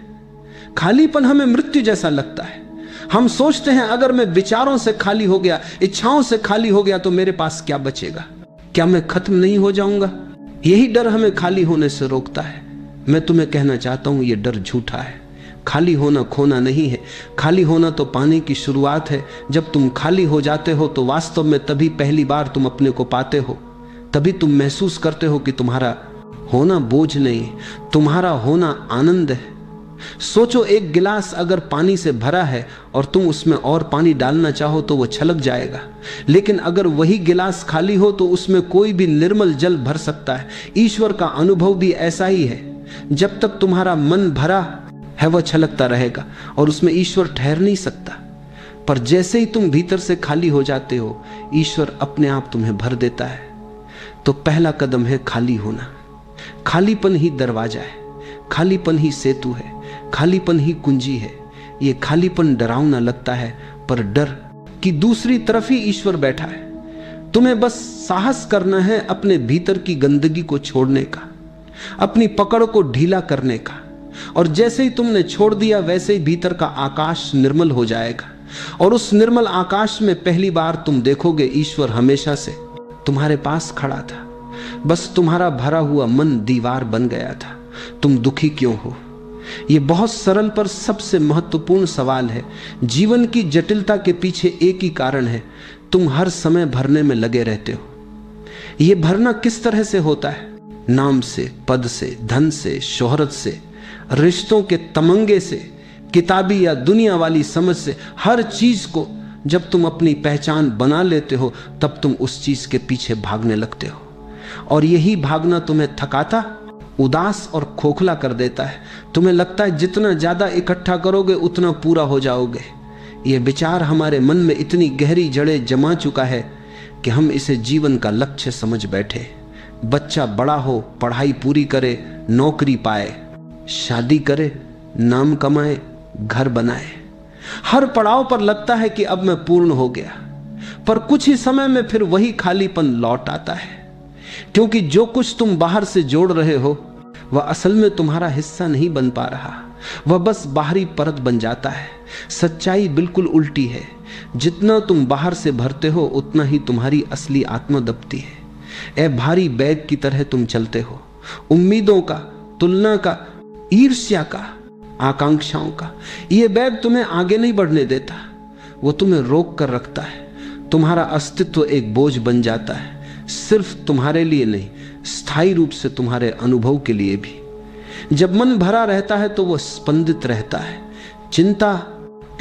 खालीपन हमें मृत्यु जैसा लगता है। हम सोचते हैं अगर मैं विचारों से खाली हो गया, इच्छाओं से खाली हो गया तो मेरे पास क्या बचेगा? क्या मैं खत्म नहीं हो जाऊंगा? यही डर हमें खाली होने से रोकता है। मैं तुम्हें कहना चाहता हूं, यह डर झूठा है। खाली होना खोना नहीं है। खाली होना तो पाने की शुरुआत है। जब तुम खाली हो जाते हो तो वास्तव में तभी पहली बार तुम अपने को पाते हो। तभी तुम महसूस करते हो कि तुम्हारा होना बोझ नहीं, तुम्हारा होना आनंद है। सोचो, एक गिलास अगर पानी से भरा है और तुम उसमें और पानी डालना चाहो तो वो छलक जाएगा, लेकिन अगर वही गिलास खाली हो तो उसमें कोई भी निर्मल जल भर सकता है। ईश्वर का अनुभव भी ऐसा ही है। जब तक तुम्हारा मन भरा है वह छलकता रहेगा और उसमें ईश्वर ठहर नहीं सकता। पर जैसे ही तुम भीतर से खाली हो जाते हो, ईश्वर अपने आप तुम्हें भर देता है। तो पहला कदम है खाली होना। खालीपन ही दरवाजा है, खालीपन ही सेतु है, खालीपन ही कुंजी है। ये खालीपन डरावना लगता है, पर डर की दूसरी तरफ ही ईश्वर बैठा है। तुम्हें बस साहस करना है अपने भीतर की गंदगी को छोड़ने का, अपनी पकड़ को ढीला करने का। और जैसे ही तुमने छोड़ दिया वैसे ही भीतर का आकाश निर्मल हो जाएगा। और उस निर्मल आकाश में पहली बार तुम देखोगे ईश्वर हमेशा से तुम्हारे पास खड़ा था। बस तुम्हारा भरा हुआ मन दीवार बन गया था। तुम दुखी क्यों हो? यह बहुत सरल पर सबसे महत्वपूर्ण सवाल है। जीवन की जटिलता के पीछे एक ही कारण है, तुम हर समय भरने में लगे रहते हो। यह भरना किस तरह से होता है? नाम से, पद से, धन से, शोहरत से, रिश्तों के तमंगे से, किताबी या दुनिया वाली समझ से। हर चीज को जब तुम अपनी पहचान बना लेते हो तब तुम उस चीज के पीछे भागने लगते हो। और यही भागना तुम्हें थकाता, उदास और खोखला कर देता है। तुम्हें लगता है जितना ज्यादा इकट्ठा करोगे उतना पूरा हो जाओगे। यह विचार हमारे मन में इतनी गहरी जड़ें जमा चुका है कि हम इसे जीवन का लक्ष्य समझ बैठे। बच्चा बड़ा हो, पढ़ाई पूरी करे, नौकरी पाए, शादी करे, नाम कमाए, घर बनाए। हर पड़ाव पर लगता है कि अब मैं पूर्ण हो गया, पर कुछ ही समय में फिर वही खालीपन लौट आता है। क्योंकि जो कुछ तुम बाहर से जोड़ रहे हो वह असल में तुम्हारा हिस्सा नहीं बन पा रहा, वह बस बाहरी परत बन जाता है। सच्चाई बिल्कुल उल्टी है। जितना तुम बाहर से भरते हो उतना ही तुम्हारी असली आत्मा दबती है। ए भारी बैग की तरह तुम चलते हो, उम्मीदों का, तुलना का, ईर्ष्या का, आकांक्षाओं का। यह बैग तुम्हें आगे नहीं बढ़ने देता, वो तुम्हें रोक कर रखता है। तुम्हारा अस्तित्व एक बोझ बन जाता है, सिर्फ तुम्हारे लिए नहीं, स्थायी रूप से तुम्हारे अनुभव के लिए भी। जब मन भरा रहता है तो वह स्पंदित रहता है। चिंता,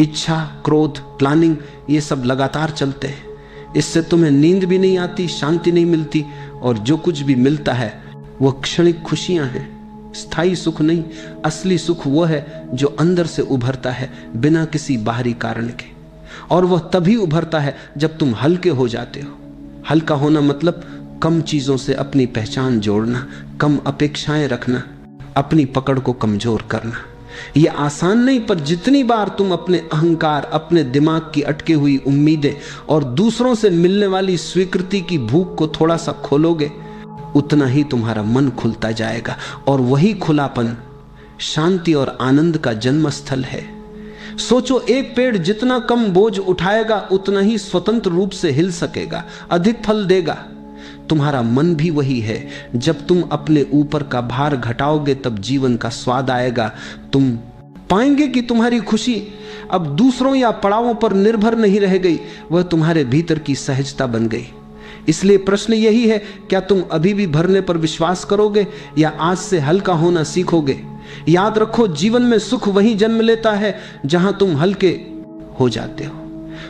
इच्छा, क्रोध, प्लानिंग, ये सब लगातार चलते हैं। इससे तुम्हें नींद भी नहीं आती, शांति नहीं मिलती, और जो कुछ भी मिलता है वह क्षणिक खुशियां हैं, स्थायी सुख नहीं। असली सुख वह है जो अंदर से उभरता है बिना किसी बाहरी कारण के। और वह तभी उभरता है जब तुम हल्के हो जाते हो। हल्का होना मतलब कम चीजों से अपनी पहचान जोड़ना, कम अपेक्षाएं रखना, अपनी पकड़ को कमजोर करना। यह आसान नहीं, पर जितनी बार तुम अपने अहंकार, अपने दिमाग की अटके हुई उम्मीदें और दूसरों से मिलने वाली स्वीकृति की भूख को थोड़ा सा खोलोगे, उतना ही तुम्हारा मन खुलता जाएगा। और वही खुलापन शांति और आनंद का जन्म स्थल है। सोचो, एक पेड़ जितना कम बोझ उठाएगा उतना ही स्वतंत्र रूप से हिल सकेगा, अधिक फल देगा। तुम्हारा मन भी वही है। जब तुम अपने ऊपर का भार घटाओगे तब जीवन का स्वाद आएगा। तुम पाएंगे कि तुम्हारी खुशी अब दूसरों या पड़ावों पर निर्भर नहीं रह गई, वह तुम्हारे भीतर की सहजता बन गई। इसलिए प्रश्न यही है, क्या तुम अभी भी भरने पर विश्वास करोगे या आज से हल्का होना सीखोगे? याद रखो, जीवन में सुख वहीं जन्म लेता है जहां तुम हल्के हो जाते हो।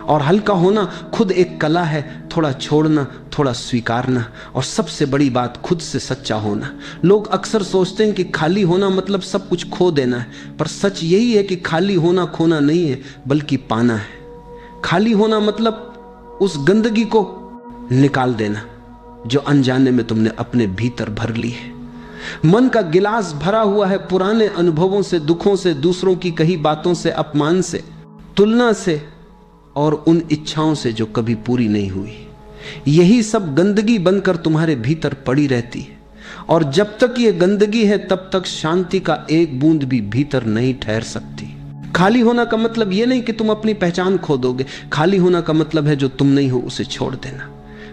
और हल्का होना खुद एक कला है, थोड़ा छोड़ना, थोड़ा स्वीकारना, और सबसे बड़ी बात खुद से सच्चा होना। लोग अक्सर सोचते हैं कि खाली होना मतलब सब कुछ खो देना है, पर सच यही है कि खाली होना खोना नहीं है बल्कि पाना है। खाली होना मतलब उस गंदगी को निकाल देना जो अनजाने में तुमने अपने भीतर भर ली है। मन का गिलास भरा हुआ है पुराने अनुभवों से, दुखों से, दूसरों की कही बातों से, अपमान से, तुलना से और उन इच्छाओं से जो कभी पूरी नहीं हुई। यही सब गंदगी बनकर तुम्हारे भीतर पड़ी रहती है। और जब तक ये गंदगी है तब तक शांति का एक बूंद भी भीतर नहीं ठहर सकती। खाली होना का मतलब ये नहीं कि तुम अपनी पहचान खो दोगे। खाली होना का मतलब है जो तुम नहीं हो उसे छोड़ देना।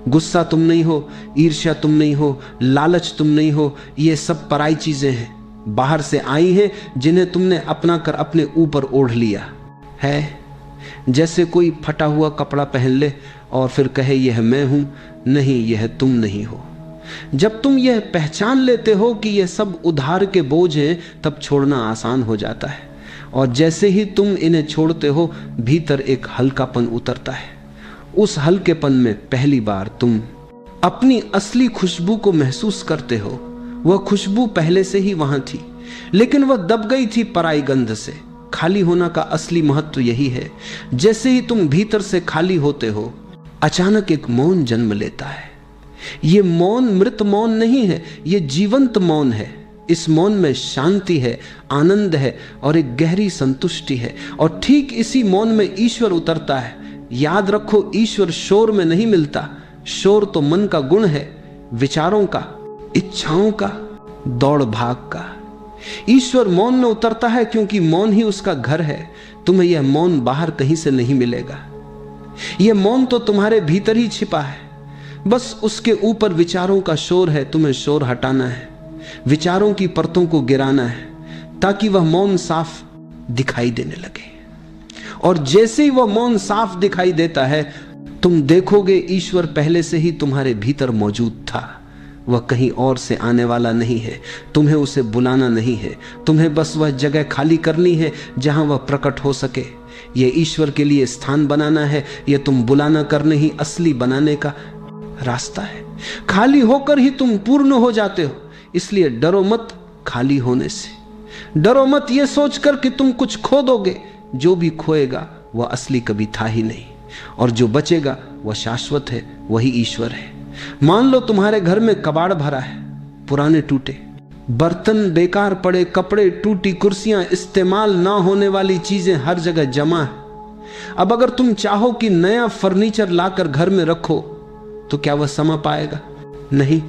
गुस्सा तुम नहीं हो, ईर्ष्या तुम नहीं हो, लालच तुम नहीं हो। ये सब पराई चीजें हैं, बाहर से आई हैं, जिन्हें तुमने अपना कर अपने ऊपर ओढ़ लिया है। जैसे कोई फटा हुआ कपड़ा पहन ले और फिर कहे यह मैं हूं। नहीं, यह तुम नहीं हो। जब तुम यह पहचान लेते हो कि यह सब उधार के बोझ हैं, तब छोड़ना आसान हो जाता है। और जैसे ही तुम इन्हें छोड़ते हो, भीतर एक हल्कापन उतरता है। उस हल्केपन में पहली बार तुम अपनी असली खुशबू को महसूस करते हो। वह खुशबू पहले से ही वहां थी, लेकिन वह दब गई थी पराई गंध से। खाली होना का असली महत्व यही है। जैसे ही तुम भीतर से खाली होते हो, अचानक एक मौन जन्म लेता है। यह मौन मृत मौन नहीं है, यह जीवंत मौन है। इस मौन में शांति है, आनंद है और एक गहरी संतुष्टि है। और ठीक इसी मौन में ईश्वर उतरता है। याद रखो, ईश्वर शोर में नहीं मिलता। शोर तो मन का गुण है, विचारों का, इच्छाओं का, दौड़ भाग का। ईश्वर मौन में उतरता है क्योंकि मौन ही उसका घर है। तुम्हें यह मौन बाहर कहीं से नहीं मिलेगा। यह मौन तो तुम्हारे भीतर ही छिपा है। बस उसके ऊपर विचारों का शोर है। तुम्हें शोर हटाना है, विचारों की परतों को गिराना है, ताकि वह मौन साफ दिखाई देने लगे। और जैसे ही वह मौन साफ दिखाई देता है, तुम देखोगे ईश्वर पहले से ही तुम्हारे भीतर मौजूद था। वह कहीं और से आने वाला नहीं है। तुम्हें उसे बुलाना नहीं है। तुम्हें बस वह जगह खाली करनी है जहां वह प्रकट हो सके। यह ईश्वर के लिए स्थान बनाना है। यह तुम बुलाना करने ही असली बनाने का रास्ता है। खाली होकर ही तुम पूर्ण हो जाते हो। इसलिए डरो मत खाली होने से। डरो मत यह सोचकर कि तुम कुछ खो दोगे। जो भी खोएगा वह असली कभी था ही नहीं, और जो बचेगा वह शाश्वत है, वही ईश्वर है। मान लो तुम्हारे घर में कबाड़ भरा है, पुराने टूटे बर्तन, बेकार पड़े कपड़े, टूटी कुर्सियां, इस्तेमाल ना होने वाली चीजें हर जगह जमा है। अब अगर तुम चाहो कि नया फर्नीचर लाकर घर में रखो, तो क्या वह समा पाएगा? नहीं।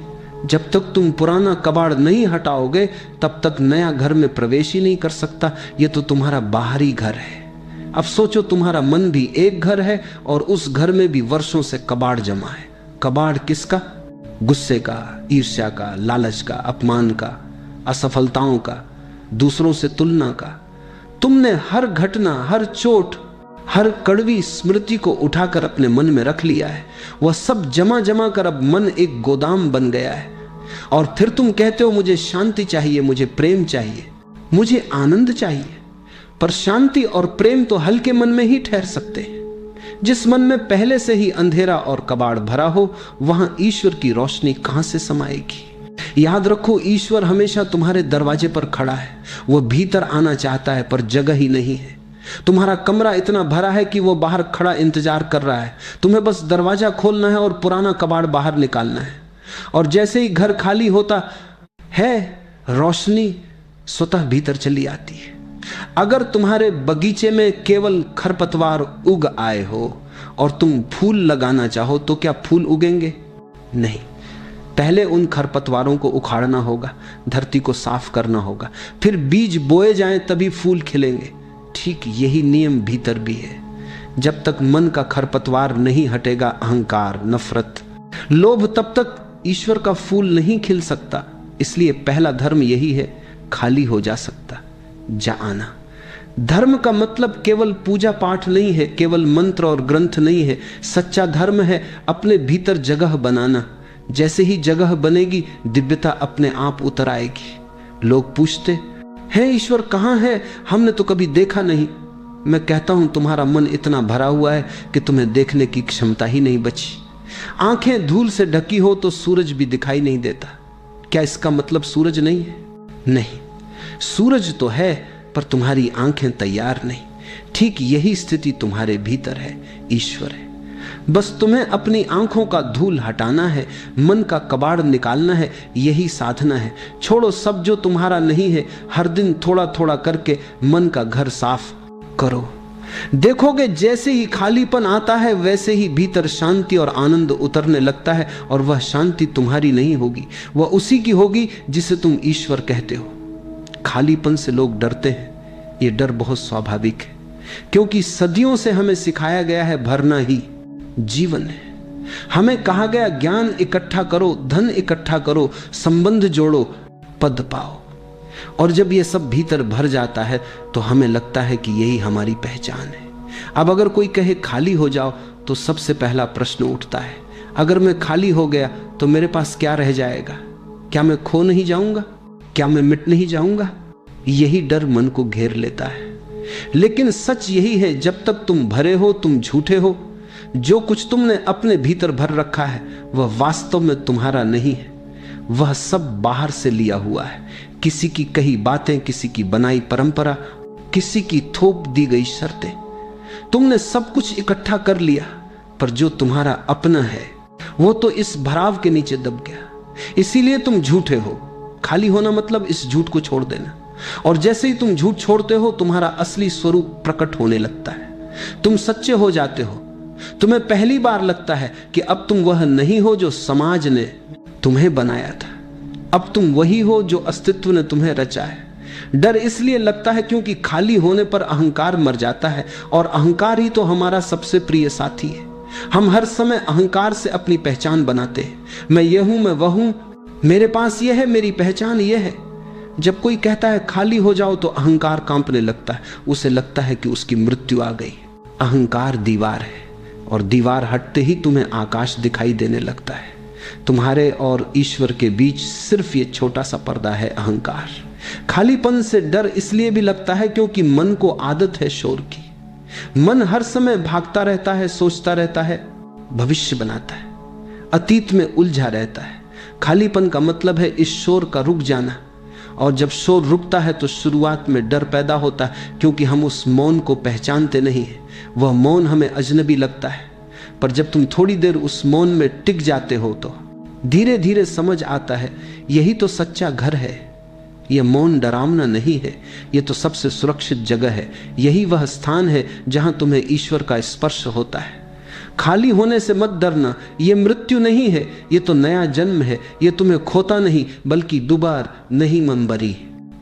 जब तक तुम पुराना कबाड़ नहीं हटाओगे, तब तक नया घर में प्रवेश ही नहीं कर सकता। यह तो तुम्हारा बाहरी घर है। अब सोचो, तुम्हारा मन भी एक घर है और उस घर में भी वर्षों से कबाड़ जमा है। कबाड़ किसका? गुस्से का, ईर्ष्या का, लालच का, अपमान का, असफलताओं का, दूसरों से तुलना का। तुमने हर घटना, हर चोट, हर कड़वी स्मृति को उठाकर अपने मन में रख लिया है। वह सब जमा जमा कर अब मन एक गोदाम बन गया है। और फिर तुम कहते हो, मुझे शांति चाहिए, मुझे प्रेम चाहिए, मुझे आनंद चाहिए। पर शांति और प्रेम तो हल्के मन में ही ठहर सकते हैं। जिस मन में पहले से ही अंधेरा और कबाड़ भरा हो, वहां ईश्वर की रोशनी कहां से समाएगी? याद रखो, ईश्वर हमेशा तुम्हारे दरवाजे पर खड़ा है। वह भीतर आना चाहता है, पर जगह ही नहीं है। तुम्हारा कमरा इतना भरा है कि वो बाहर खड़ा इंतजार कर रहा है। तुम्हें बस दरवाजा खोलना है और पुराना कबाड़ बाहर निकालना है। और जैसे ही घर खाली होता है, रोशनी स्वतः भीतर चली आती है। अगर तुम्हारे बगीचे में केवल खरपतवार उग आए हो और तुम फूल लगाना चाहो, तो क्या फूल उगेंगे? नहीं। पहले उन खरपतवारों को उखाड़ना होगा, धरती को साफ करना होगा, फिर बीज बोए जाएं तभी फूल खिलेंगे। ठीक यही नियम भीतर भी है। जब तक मन का खरपतवार नहीं हटेगा, अहंकार, नफरत, लोभ, तब तक ईश्वर का फूल नहीं खिल सकता। इसलिए पहला धर्म यही है, खाली हो जा सकता जा आना। धर्म का मतलब केवल पूजा पाठ नहीं है, केवल मंत्र और ग्रंथ नहीं है। सच्चा धर्म है अपने भीतर जगह बनाना। जैसे ही जगह बनेगी, दिव्यता अपने आप उतर आएगी। लोग पूछते हैं, ईश्वर कहाँ है? हमने तो कभी देखा नहीं। मैं कहता हूं, तुम्हारा मन इतना भरा हुआ है कि तुम्हें देखने की क्षमता ही नहीं बची। आंखें धूल से ढकी हो तो सूरज भी दिखाई नहीं देता। क्या इसका मतलब सूरज नहीं है? नहीं, सूरज तो है, पर तुम्हारी आंखें तैयार नहीं। ठीक यही स्थिति तुम्हारे भीतर है, ईश्वर है। बस तुम्हें अपनी आंखों का धूल हटाना है, मन का कबाड़ निकालना है। यही साधना है। छोड़ो सब जो तुम्हारा नहीं है। हर दिन थोड़ा थोड़ा करके मन का घर साफ करो। देखोगे, जैसे ही खालीपन आता है, वैसे ही भीतर शांति और आनंद उतरने लगता है। और वह शांति तुम्हारी नहीं होगी, वह उसी की होगी जिसे तुम ईश्वर कहते हो। खालीपन से लोग डरते हैं। यह डर बहुत स्वाभाविक है, क्योंकि सदियों से हमें सिखाया गया है भरना ही जीवन है। हमें कहा गया, ज्ञान इकट्ठा करो, धन इकट्ठा करो, संबंध जोड़ो, पद पाओ। और जब यह सब भीतर भर जाता है, तो हमें लगता है कि यही हमारी पहचान है। अब अगर कोई कहे खाली हो जाओ, तो सबसे पहला प्रश्न उठता है, अगर मैं खाली हो गया तो मेरे पास क्या रह जाएगा? क्या मैं खो नहीं जाऊंगा? क्या मैं मिट नहीं जाऊंगा? यही डर मन को घेर लेता है। लेकिन सच यही है, जब तक तुम भरे हो तुम झूठे हो। जो कुछ तुमने अपने भीतर भर रखा है वह वास्तव में तुम्हारा नहीं है, वह सब बाहर से लिया हुआ है। किसी की कही बातें, किसी की बनाई परंपरा, किसी की थोप दी गई शर्तें। तुमने सब कुछ इकट्ठा कर लिया, पर जो तुम्हारा अपना है वो तो इस भराव के नीचे दब गया। इसीलिए तुम झूठे हो। खाली होना मतलब इस झूठ को छोड़ देना। और जैसे ही तुम झूठ छोड़ते हो तुम्हारा असली स्वरूप प्रकट होने लगता है। तुम सच्चे हो जाते हो। तुम्हें पहली बार लगता है कि अब तुम वह नहीं हो जो समाज ने तुम्हें बनाया था, अब तुम वही हो जो अस्तित्व ने तुम्हें रचा है। डर इसलिए लगता है क्योंकि खाली होने पर अहंकार मर जाता है, और अहंकार ही तो हमारा सबसे प्रिय साथी है। हम हर समय अहंकार से अपनी पहचान बनाते हैं। मैं ये हूं, मैं वह हूं, मेरे पास यह है, मेरी पहचान यह है। जब कोई कहता है खाली हो जाओ तो अहंकार कांपने लगता है। उसे लगता है कि उसकी मृत्यु आ गई। अहंकार दीवार है, और दीवार हटते ही तुम्हें आकाश दिखाई देने लगता है। तुम्हारे और ईश्वर के बीच सिर्फ ये छोटा सा पर्दा है, अहंकार। खालीपन से डर इसलिए भी लगता है क्योंकि मन को आदत है शोर की। मन हर समय भागता रहता है, सोचता रहता है, भविष्य बनाता है, अतीत में उलझा रहता है। खालीपन का मतलब है इस शोर का रुक जाना। और जब शोर रुकता है तो शुरुआत में डर पैदा होता है, क्योंकि हम उस मौन को पहचानते नहीं है। वह मौन हमें अजनबी लगता है। पर जब तुम थोड़ी देर उस मौन में टिक जाते हो तो धीरे धीरे समझ आता है, यही तो सच्चा घर है। यह मौन डरावना नहीं है, यह तो सबसे सुरक्षित जगह है। यही वह स्थान है जहां तुम्हें ईश्वर का स्पर्श होता है। खाली होने से मत डरना, यह मृत्यु नहीं है, यह तो नया जन्म है। यह तुम्हें खोता नहीं बल्कि दुबार नहीं मनबरी,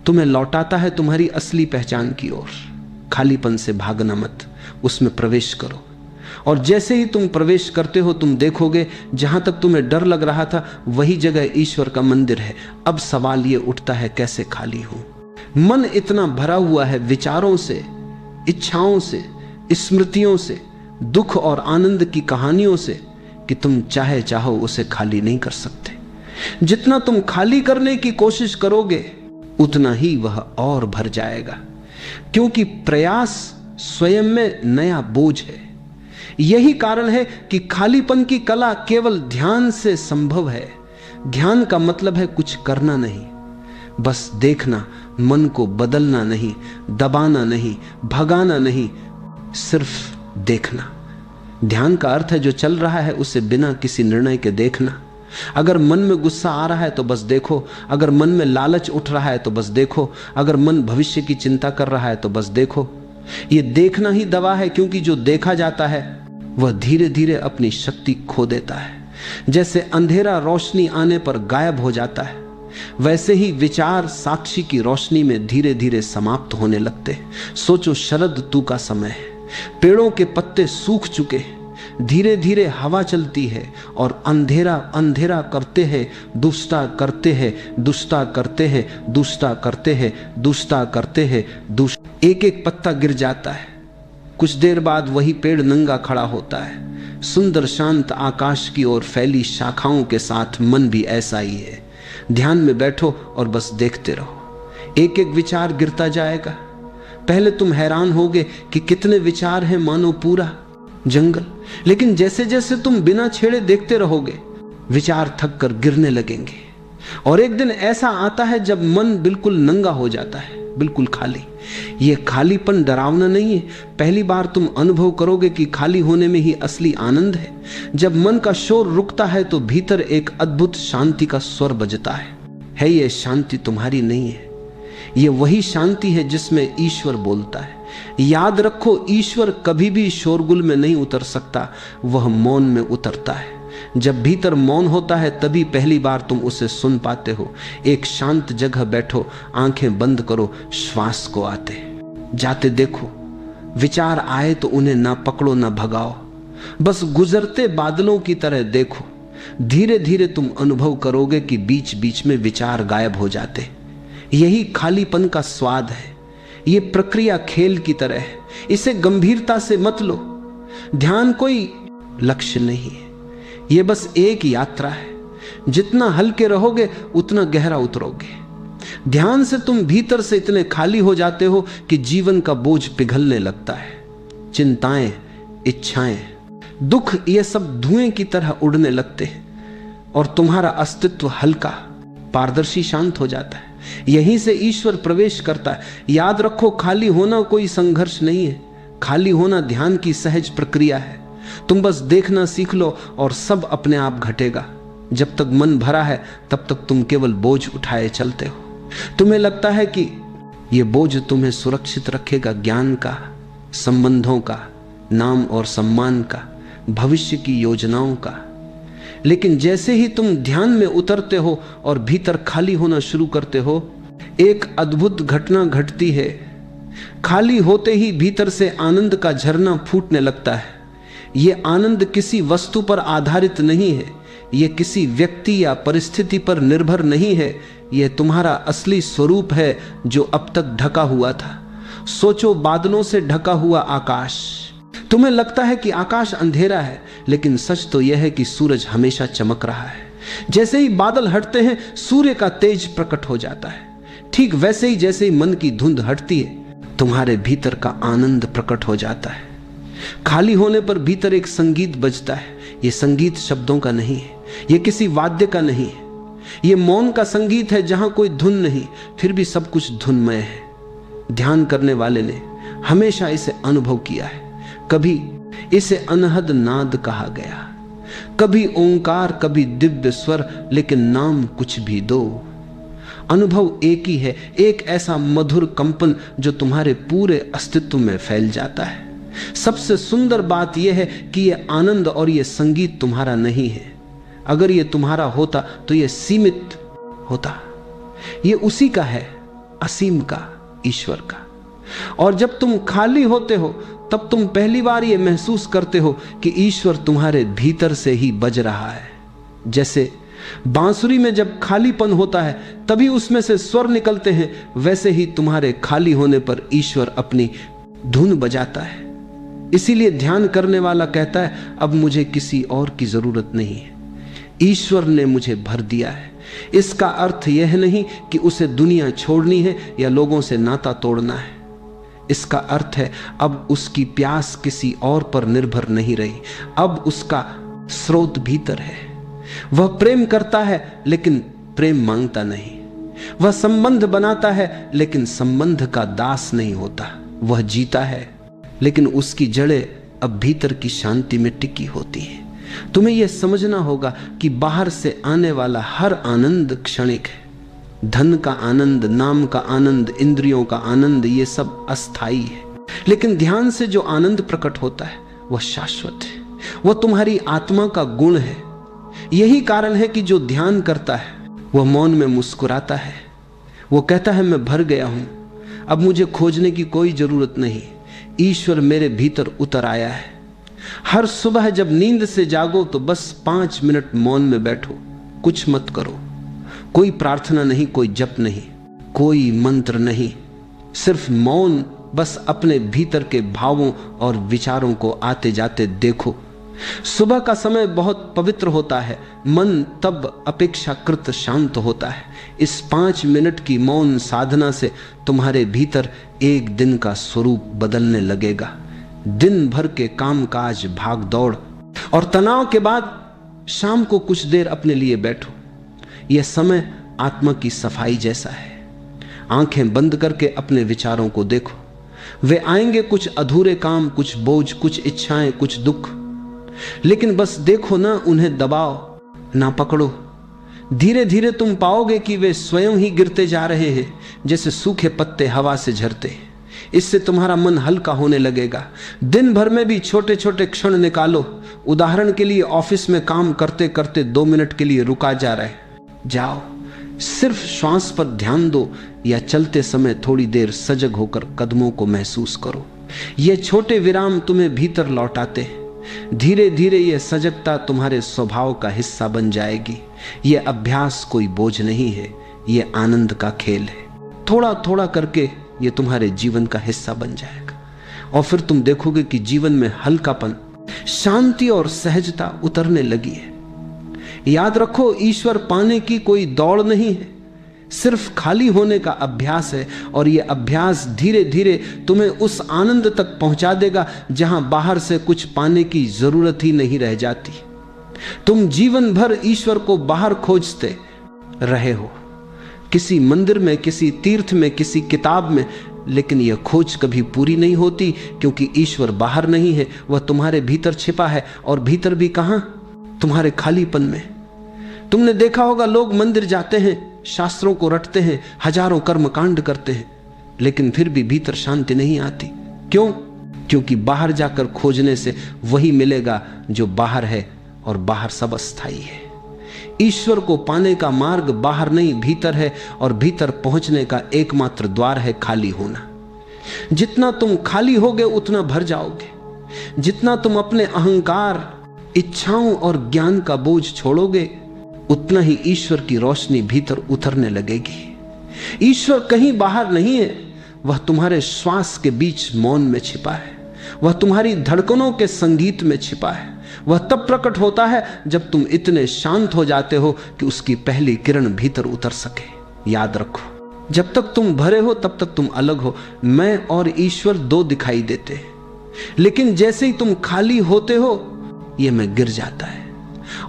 तुम्हें लौटाता है तुम्हारी असली पहचान की ओर। खालीपन से भागना मत, उसमें प्रवेश करो। और जैसे ही तुम प्रवेश करते हो तुम देखोगे जहां तक तुम्हें डर लग रहा था वही जगह ईश्वर का मंदिर है। अब सवाल ये उठता है, कैसे खाली हूं? मन इतना भरा हुआ है विचारों से, इच्छाओं से, स्मृतियों से, दुख और आनंद की कहानियों से कि तुम चाहे चाहो उसे खाली नहीं कर सकते। जितना तुम खाली करने की कोशिश करोगे उतना ही वह और भर जाएगा, क्योंकि प्रयास स्वयं में नया बोझ है। यही कारण है कि खालीपन की कला केवल ध्यान से संभव है। ध्यान का मतलब है कुछ करना नहीं, बस देखना, मन को बदलना नहीं, दबाना नहीं, भगाना नहीं, सिर्फ देखना। ध्यान का अर्थ है जो चल रहा है उसे बिना किसी निर्णय के देखना। अगर मन में गुस्सा आ रहा है तो बस देखो, अगर मन में लालच उठ रहा है तो बस देखो, अगर मन भविष्य की चिंता कर रहा है तो बस देखो। ये देखना ही दवा है, क्योंकि जो देखा जाता है वह धीरे धीरे अपनी शक्ति खो देता है। जैसे अंधेरा रोशनी आने पर गायब हो जाता है, वैसे ही विचार साक्षी की रोशनी में धीरे धीरे समाप्त होने लगते। सोचो, शरद ऋतु का समय है, पेड़ों के पत्ते सूख चुके, धीरे धीरे हवा चलती है और अंधेरा अंधेरा करते हैं, दुष्टा करते हैं, दुष्टा करते हैं, दुष्टा करते हैं, दुष्टा करते हैं, एक एक पत्ता गिर जाता है। कुछ देर बाद वही पेड़ नंगा खड़ा होता है। सुंदर शांत आकाश की ओर फैली शाखाओं के साथ मन भी ऐसा ही है। ध्यान में बैठो और बस देखते रहो, एक एक विचार गिरता जाएगा। पहले तुम हैरान होगे कि कितने विचार हैं, मानो पूरा जंगल। लेकिन जैसे जैसे तुम बिना छेड़े देखते रहोगे विचार थक कर गिरने लगेंगे। और एक दिन ऐसा आता है जब मन बिल्कुल नंगा हो जाता है, बिल्कुल खाली। यह खालीपन डरावना नहीं है। पहली बार तुम अनुभव करोगे कि खाली होने में ही असली आनंद है। जब मन का शोर रुकता है तो भीतर एक अद्भुत शांति का स्वर बजता है। यह शांति तुम्हारी नहीं है, यह वही शांति है जिसमें ईश्वर बोलता है। याद रखो, ईश्वर कभी भी शोरगुल में नहीं उतर सकता, वह मौन में उतरता है। जब भीतर मौन होता है तभी पहली बार तुम उसे सुन पाते हो। एक शांत जगह बैठो, आंखें बंद करो, श्वास को आते जाते देखो। विचार आए तो उन्हें ना पकड़ो ना भगाओ, बस गुजरते बादलों की तरह देखो। धीरे धीरे तुम अनुभव करोगे कि बीच बीच में विचार गायब हो जाते। यही खालीपन का स्वाद है। ये प्रक्रिया खेल की तरह है, इसे गंभीरता से मत लो। ध्यान कोई लक्ष्य नहीं है, ये बस एक यात्रा है। जितना हल्के रहोगे उतना गहरा उतरोगे। ध्यान से तुम भीतर से इतने खाली हो जाते हो कि जीवन का बोझ पिघलने लगता है। चिंताएं, इच्छाएं, दुख, ये सब धुएं की तरह उड़ने लगते हैं और तुम्हारा अस्तित्व हल्का, पारदर्शी, शांत हो जाता है। यहीं से ईश्वर प्रवेश करता है। याद रखो, खाली होना कोई संघर्ष नहीं है। खाली होना ध्यान की सहज प्रक्रिया है। तुम बस देखना सीख लो और सब अपने आप घटेगा। जब तक मन भरा है तब तक तुम केवल बोझ उठाए चलते हो। तुम्हें लगता है कि यह बोझ तुम्हें सुरक्षित रखेगा, ज्ञान का, संबंधों का, नाम और सम्मान का, भविष्य की योजनाओं का। लेकिन जैसे ही तुम ध्यान में उतरते हो और भीतर खाली होना शुरू करते हो, एक अद्भुत घटना घटती है। खाली होते ही भीतर से आनंद का झरना फूटने लगता है। यह आनंद किसी वस्तु पर आधारित नहीं है, यह किसी व्यक्ति या परिस्थिति पर निर्भर नहीं है। यह तुम्हारा असली स्वरूप है जो अब तक ढका हुआ था। सोचो, बादलों से ढका हुआ आकाश। तुम्हें लगता है कि आकाश अंधेरा है, लेकिन सच तो यह है कि सूरज हमेशा चमक रहा है। जैसे ही बादल हटते हैं, सूर्य का तेज प्रकट हो जाता है। ठीक वैसे ही जैसे ही मन की धुंध हटती है, तुम्हारे भीतर का आनंद प्रकट हो जाता है। खाली होने पर भीतर एक संगीत बजता है। यह संगीत शब्दों का नहीं है, यह किसी वाद्य का नहीं है। यह मौन का संगीत है जहां कोई धुन नहीं, फिर भी सब कुछ धुनमय है। ध्यान करने वाले ने हमेशा इसे अनुभव किया है। कभी इसे अनहद नाद कहा गया, कभी ओंकार, कभी दिव्य स्वर, लेकिन नाम कुछ भी दो, अनुभव एक ही है। एक ऐसा मधुर कंपन जो तुम्हारे पूरे अस्तित्व में फैल जाता है। सबसे सुंदर बात यह है कि यह आनंद और यह संगीत तुम्हारा नहीं है। अगर यह तुम्हारा होता तो यह सीमित होता। यह उसी का है, असीम का, ईश्वर का। और जब तुम खाली होते हो तब तुम पहली बार यह महसूस करते हो कि ईश्वर तुम्हारे भीतर से ही बज रहा है। जैसे बांसुरी में जब खालीपन होता है तभी उसमें से स्वर निकलते हैं, वैसे ही तुम्हारे खाली होने पर ईश्वर अपनी धुन बजाता है। इसीलिए ध्यान करने वाला कहता है, अब मुझे किसी और की जरूरत नहीं है, ईश्वर ने मुझे भर दिया है। इसका अर्थ यह नहीं कि उसे दुनिया छोड़नी है या लोगों से नाता तोड़ना है। इसका अर्थ है अब उसकी प्यास किसी और पर निर्भर नहीं रही। अब उसका स्रोत भीतर है। वह प्रेम करता है लेकिन प्रेम मांगता नहीं। वह संबंध बनाता है लेकिन संबंध का दास नहीं होता। वह जीता है लेकिन उसकी जड़ें अब भीतर की शांति में टिकी होती हैं। तुम्हें यह समझना होगा कि बाहर से आने वाला हर आनंद क्षणिक है। धन का आनंद, नाम का आनंद, इंद्रियों का आनंद, ये सब अस्थाई है। लेकिन ध्यान से जो आनंद प्रकट होता है वह शाश्वत है। वह तुम्हारी आत्मा का गुण है। यही कारण है कि जो ध्यान करता है वह मौन में मुस्कुराता है। वो कहता है, मैं भर गया हूं, अब मुझे खोजने की कोई जरूरत नहीं। ईश्वर मेरे भीतर उतर आया है। हर सुबह जब नींद से जागो तो बस 5 मिनट मौन में बैठो, कुछ मत करो। कोई प्रार्थना नहीं, कोई जप नहीं, कोई मंत्र नहीं, सिर्फ मौन। बस अपने भीतर के भावों और विचारों को आते जाते देखो। सुबह का समय बहुत पवित्र होता है। मन तब अपेक्षाकृत शांत होता है। इस 5 मिनट की मौन साधना से तुम्हारे भीतर एक दिन का स्वरूप बदलने लगेगा। दिन भर के कामकाज, भाग दौड़ और तनाव के बाद शाम को कुछ देर अपने लिए बैठो। यह समय आत्मा की सफाई जैसा है। आंखें बंद करके अपने विचारों को देखो। वे आएंगे, कुछ अधूरे काम, कुछ बोझ, कुछ इच्छाएं, कुछ दुख, लेकिन बस देखो ना, उन्हें दबाओ ना पकड़ो। धीरे धीरे तुम पाओगे कि वे स्वयं ही गिरते जा रहे हैं, जैसे सूखे पत्ते हवा से झरते हैं। इससे तुम्हारा मन हल्का होने लगेगा। दिन भर में भी छोटे छोटे क्षण निकालो। उदाहरण के लिए ऑफिस में काम करते करते 2 मिनट के लिए रुका जा रहा है, जाओ, सिर्फ श्वास पर ध्यान दो, या चलते समय थोड़ी देर सजग होकर कदमों को महसूस करो। ये छोटे विराम तुम्हें भीतर लौटाते हैं। धीरे धीरे यह सजगता तुम्हारे स्वभाव का हिस्सा बन जाएगी। यह अभ्यास कोई बोझ नहीं है, यह आनंद का खेल है। थोड़ा थोड़ा करके यह तुम्हारे जीवन का हिस्सा बन जाएगा और फिर तुम देखोगे कि जीवन में हल्कापन, शांति और सहजता उतरने लगी है। याद रखो, ईश्वर पाने की कोई दौड़ नहीं है, सिर्फ खाली होने का अभ्यास है। और यह अभ्यास धीरे धीरे तुम्हें उस आनंद तक पहुंचा देगा जहां बाहर से कुछ पाने की जरूरत ही नहीं रह जाती। तुम जीवन भर ईश्वर को बाहर खोजते रहे हो, किसी मंदिर में, किसी तीर्थ में, किसी किताब में, लेकिन यह खोज कभी पूरी नहीं होती, क्योंकि ईश्वर बाहर नहीं है, वह तुम्हारे भीतर छिपा है। और भीतर भी कहां? तुम्हारे खालीपन में। तुमने देखा होगा, लोग मंदिर जाते हैं, शास्त्रों को रटते हैं, हजारों कर्म कांड करते हैं, लेकिन फिर भी भीतर शांति नहीं आती। क्यों? क्योंकि बाहर जाकर खोजने से वही मिलेगा जो बाहर है, और बाहर सब अस्थाई है। ईश्वर को पाने का मार्ग बाहर नहीं, भीतर है, और भीतर पहुंचने का एकमात्र द्वार है खाली होना। जितना तुम खाली होगे उतना भर जाओगे। जितना तुम अपने अहंकार, इच्छाओं और ज्ञान का बोझ छोड़ोगे, उतना ही ईश्वर की रोशनी भीतर उतरने लगेगी। ईश्वर कहीं बाहर नहीं है, वह तुम्हारे श्वास के बीच मौन में छिपा है, वह तुम्हारी धड़कनों के संगीत में छिपा है। वह तब प्रकट होता है जब तुम इतने शांत हो जाते हो कि उसकी पहली किरण भीतर उतर सके। याद रखो, जब तक तुम भरे हो तब तक तुम अलग हो। मैं और ईश्वर दो दिखाई देते हैं, लेकिन जैसे ही तुम खाली होते हो, यह मैं गिर जाता है,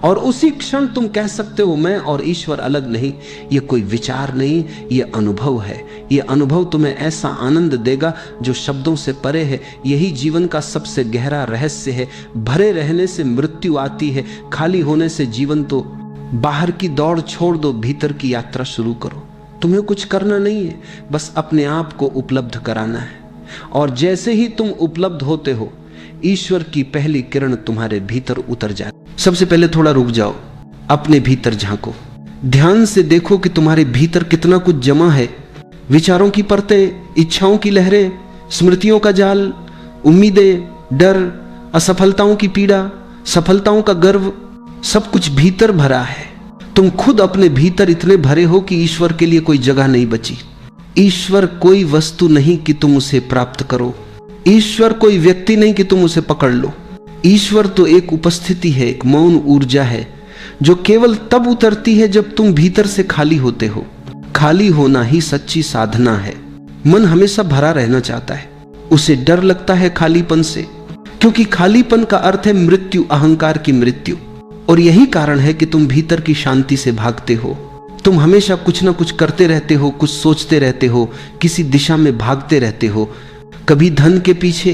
और उसी क्षण तुम कह सकते हो मैं और ईश्वर अलग नहीं। यह कोई विचार नहीं, यह अनुभव है। यह अनुभव तुम्हें ऐसा आनंद देगा जो शब्दों से परे है। यही जीवन का सबसे गहरा रहस्य है। भरे रहने से मृत्यु आती है, खाली होने से जीवन। तो बाहर की दौड़ छोड़ दो, भीतर की यात्रा शुरू करो। तुम्हें कुछ करना नहीं है, बस अपने आप को उपलब्ध कराना है। और जैसे ही तुम उपलब्ध होते हो, ईश्वर की पहली किरण तुम्हारे भीतर उतर जाती। सबसे पहले थोड़ा रुक जाओ, अपने भीतर झांको, ध्यान से देखो कि तुम्हारे भीतर कितना कुछ जमा है। विचारों की परतें, इच्छाओं की लहरें, स्मृतियों का जाल, उम्मीदें, डर, असफलताओं की पीड़ा, सफलताओं का गर्व, सब कुछ भीतर भरा है। तुम खुद अपने भीतर इतने भरे हो कि ईश्वर के लिए कोई जगह नहीं बची। ईश्वर कोई वस्तु नहीं कि तुम उसे प्राप्त करो। ईश्वर कोई व्यक्ति नहीं कि तुम उसे पकड़ लो। ईश्वर तो एक उपस्थिति है, एक मौन ऊर्जा है, जो केवल तब उतरती है जब तुम भीतर से खाली होते हो। खाली होना ही सच्ची साधना है। मन हमेशा भरा रहना चाहता है, उसे डर लगता है खालीपन से, क्योंकि खालीपन का अर्थ है मृत्यु, अहंकार की मृत्यु। और यही कारण है कि तुम भीतर की शांति से भागते हो। तुम हमेशा कुछ ना कुछ करते रहते हो, कुछ सोचते रहते हो, किसी दिशा में भागते रहते हो, कभी धन के पीछे,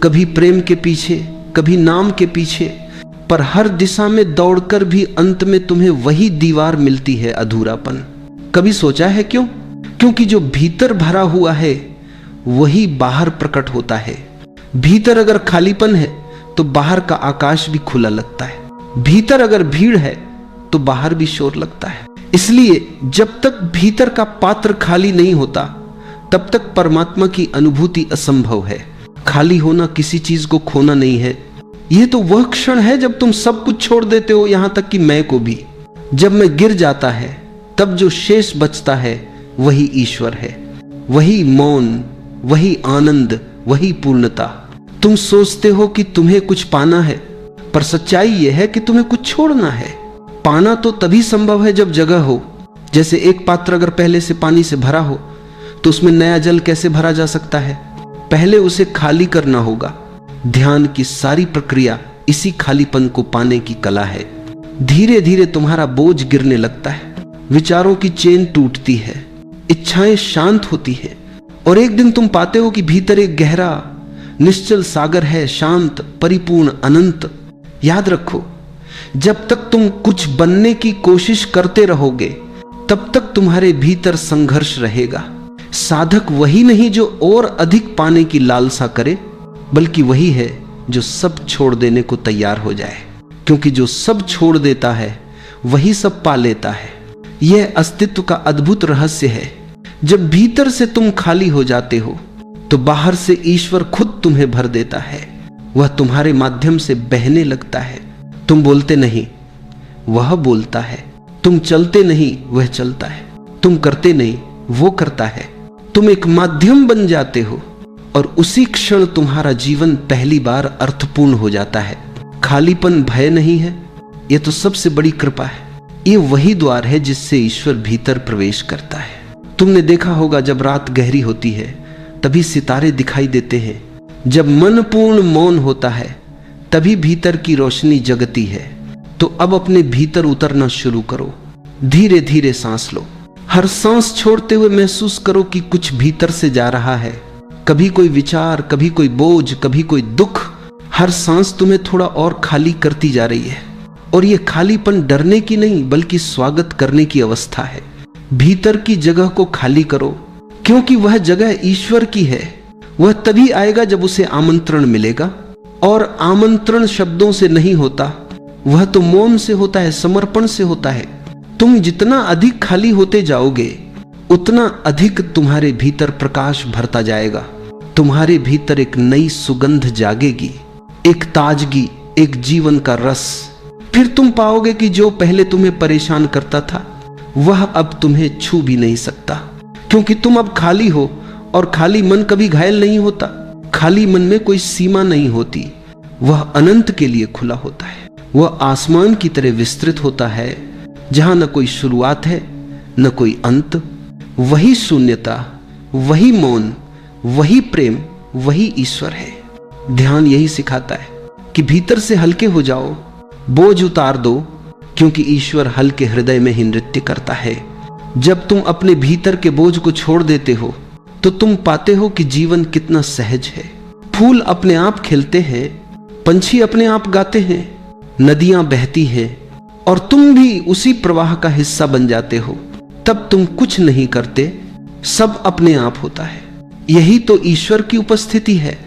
कभी प्रेम के पीछे, कभी नाम के पीछे, पर हर दिशा में दौड़कर भी अंत में तुम्हें वही दीवार मिलती है, अधूरापन। कभी सोचा है क्यों? क्योंकि जो भीतर भरा हुआ है वही बाहर प्रकट होता है। भीतर अगर खालीपन है तो बाहर का आकाश भी खुला लगता है। भीतर अगर भीड़ है तो बाहर भी शोर लगता है। इसलिए जब तक भीतर का पात्र खाली नहीं होता, तब तक परमात्मा की अनुभूति असंभव है। खाली होना किसी चीज को खोना नहीं है। यह तो वह क्षण है जब तुम सब कुछ छोड़ देते हो, यहां तक कि मैं को भी। जब मैं गिर जाता है, तब जो शेष बचता है वही ईश्वर है, वही मौन, वही आनंद, वही पूर्णता। तुम सोचते हो कि तुम्हें कुछ पाना है, पर सच्चाई यह है कि तुम्हें कुछ छोड़ना है। पाना तो तभी संभव है जब जगह हो। जैसे एक पात्र अगर पहले से पानी से भरा हो तो उसमें नया जल कैसे भरा जा सकता है? पहले उसे खाली करना होगा। ध्यान की सारी प्रक्रिया इसी खालीपन को पाने की कला है। धीरे धीरे तुम्हारा बोझ गिरने लगता है, विचारों की चेन टूटती है, इच्छाएं शांत होती है, और एक दिन तुम पाते हो कि भीतर एक गहरा निश्चल सागर है, शांत, परिपूर्ण, अनंत। याद रखो, जब तक तुम कुछ बनने की कोशिश करते रहोगे तब तक तुम्हारे भीतर संघर्ष रहेगा। साधक वही नहीं जो और अधिक पाने की लालसा करे, बल्कि वही है जो सब छोड़ देने को तैयार हो जाए, क्योंकि जो सब छोड़ देता है वही सब पा लेता है। यह अस्तित्व का अद्भुत रहस्य है। जब भीतर से तुम खाली हो जाते हो तो बाहर से ईश्वर खुद तुम्हें भर देता है। वह तुम्हारे माध्यम से बहने लगता है। तुम बोलते नहीं, वह बोलता है। तुम चलते नहीं, वह चलता है। तुम करते नहीं, वो करता है। तुम एक माध्यम बन जाते हो और उसी क्षण तुम्हारा जीवन पहली बार अर्थपूर्ण हो जाता है। खालीपन भय नहीं है, यह तो सबसे बड़ी कृपा है। ये वही द्वार है जिससे ईश्वर भीतर प्रवेश करता है। तुमने देखा होगा जब रात गहरी होती है तभी सितारे दिखाई देते हैं। जब मन पूर्ण मौन होता है तभी भीतर की रोशनी जगती है। तो अब अपने भीतर उतरना शुरू करो। धीरे धीरे सांस लो। हर सांस छोड़ते हुए महसूस करो कि कुछ भीतर से जा रहा है। कभी कोई विचार, कभी कोई बोझ, कभी कोई दुख। हर सांस तुम्हें थोड़ा और खाली करती जा रही है। और यह खालीपन डरने की नहीं बल्कि स्वागत करने की अवस्था है। भीतर की जगह को खाली करो, क्योंकि वह जगह ईश्वर की है। वह तभी आएगा जब उसे आमंत्रण मिलेगा, और आमंत्रण शब्दों से नहीं होता, वह तो मौन से होता है, समर्पण से होता है। तुम जितना अधिक खाली होते जाओगे उतना अधिक तुम्हारे भीतर प्रकाश भरता जाएगा। तुम्हारे भीतर एक नई सुगंध जागेगी, एक ताजगी, एक जीवन का रस। फिर तुम पाओगे कि जो पहले तुम्हें परेशान करता था वह अब तुम्हें छू भी नहीं सकता, क्योंकि तुम अब खाली हो। और खाली मन कभी घायल नहीं होता। खाली मन में कोई सीमा नहीं होती, वह अनंत के लिए खुला होता है। वह आसमान की तरह विस्तृत होता है, जहां न कोई शुरुआत है न कोई अंत। वही शून्यता, वही मौन, वही प्रेम, वही ईश्वर है। ध्यान यही सिखाता है कि भीतर से हल्के हो जाओ, बोझ उतार दो, क्योंकि ईश्वर हल्के हृदय में ही नृत्य करता है। जब तुम अपने भीतर के बोझ को छोड़ देते हो तो तुम पाते हो कि जीवन कितना सहज है। फूल अपने आप खिलते हैं, पंछी अपने आप गाते हैं, नदियां बहती हैं, और तुम भी उसी प्रवाह का हिस्सा बन जाते हो। तब तुम कुछ नहीं करते, सब अपने आप होता है। यही तो ईश्वर की उपस्थिति है।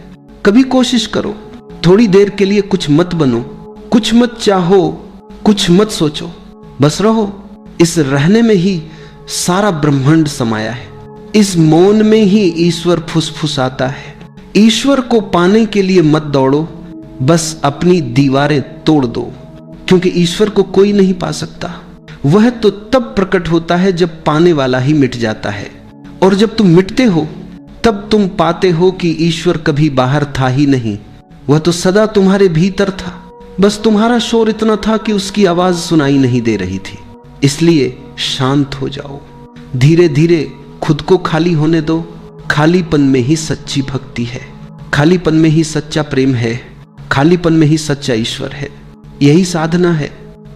कभी कोशिश करो, थोड़ी देर के लिए कुछ मत बनो, कुछ मत चाहो, कुछ मत सोचो, बस रहो। इस रहने में ही सारा ब्रह्मांड समाया है। इस मौन में ही ईश्वर फुसफुसाता है। ईश्वर को पाने के लिए मत दौड़ो, बस अपनी दीवारें तोड़ दो, क्योंकि ईश्वर को कोई नहीं पा सकता। वह तो तब प्रकट होता है जब पाने वाला ही मिट जाता है। और जब तुम मिटते हो तब तुम पाते हो कि ईश्वर कभी बाहर था ही नहीं, वह तो सदा तुम्हारे भीतर था। बस तुम्हारा शोर इतना था कि उसकी आवाज सुनाई नहीं दे रही थी। इसलिए शांत हो जाओ, धीरे धीरे खुद को खाली होने दो। खालीपन में ही सच्ची भक्ति है, खालीपन में ही सच्चा प्रेम है, खालीपन में ही सच्चा ईश्वर है। यही साधना है,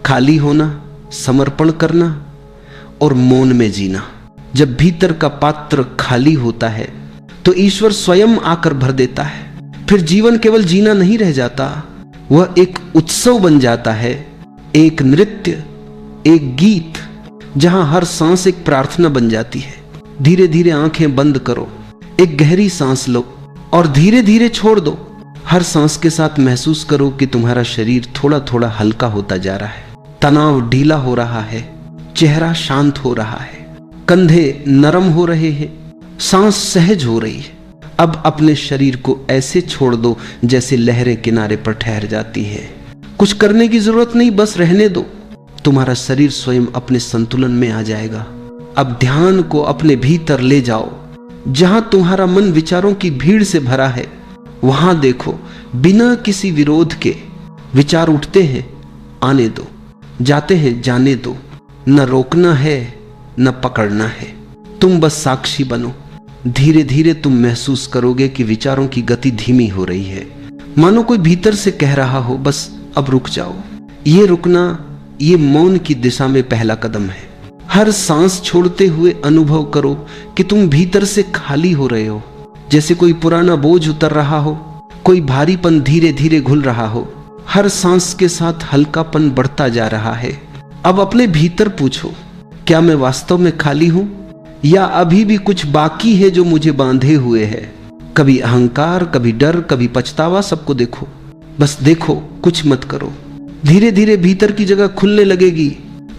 खाली होना, समर्पण करना और मौन में जीना। जब भीतर का पात्र खाली होता है तो ईश्वर स्वयं आकर भर देता है। फिर जीवन केवल जीना नहीं रह जाता, वह एक उत्सव बन जाता है, एक नृत्य, एक गीत, जहां हर सांस एक प्रार्थना बन जाती है। धीरे धीरे आंखें बंद करो, एक गहरी सांस लो और धीरे धीरे छोड़ दो। हर सांस के साथ महसूस करो कि तुम्हारा शरीर थोड़ा थोड़ा हल्का होता जा रहा है, तनाव ढीला हो रहा है, चेहरा शांत हो रहा है, कंधे नरम हो रहे हैं, सांस सहज हो रही है। अब अपने शरीर को ऐसे छोड़ दो जैसे लहरें किनारे पर ठहर जाती है। कुछ करने की जरूरत नहीं, बस रहने दो। तुम्हारा शरीर स्वयं अपने संतुलन में आ जाएगा। अब ध्यान को अपने भीतर ले जाओ, जहां तुम्हारा मन विचारों की भीड़ से भरा है वहां देखो, बिना किसी विरोध के विचार उठते हैं, आने दो, जाते हैं, जाने दो। न रोकना है न पकड़ना है, तुम बस साक्षी बनो। धीरे धीरे तुम महसूस करोगे कि विचारों की गति धीमी हो रही है, मानो कोई भीतर से कह रहा हो, बस अब रुक जाओ। ये रुकना, ये मौन की दिशा में पहला कदम है। हर सांस छोड़ते हुए अनुभव करो कि तुम भीतर से खाली हो रहे हो, जैसे कोई पुराना बोझ उतर रहा हो, कोई भारीपन धीरे धीरे घुल रहा हो। हर सांस के साथ हल्कापन बढ़ता जा रहा है। अब अपने भीतर पूछो, क्या मैं वास्तव में खाली हूं या अभी भी कुछ बाकी है जो मुझे बांधे हुए है? कभी अहंकार, कभी डर, कभी पछतावा, सबको देखो, बस देखो, कुछ मत करो। धीरे धीरे भीतर की जगह खुलने लगेगी।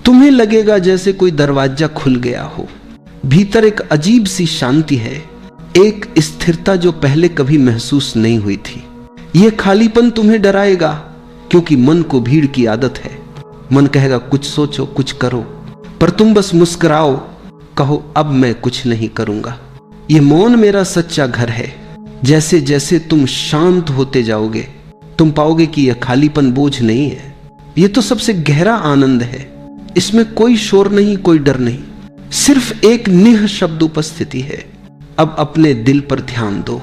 तुम्हें लगेगा जैसे कोई दरवाजा खुल गया हो। भीतर एक अजीब सी शांति है, एक स्थिरता जो पहले कभी महसूस नहीं हुई थी। यह खालीपन तुम्हें डराएगा, क्योंकि मन को भीड़ की आदत है। मन कहेगा कुछ सोचो, कुछ करो, पर तुम बस मुस्कुराओ, कहो अब मैं कुछ नहीं करूंगा। यह मौन मेरा सच्चा घर है। जैसे जैसे तुम शांत होते जाओगे तुम पाओगे कि यह खालीपन बोझ नहीं है, ये तो सबसे गहरा आनंद है। इसमें कोई शोर नहीं, कोई डर नहीं, सिर्फ एक निःशब्द उपस्थिति है। अब अपने दिल पर ध्यान दो।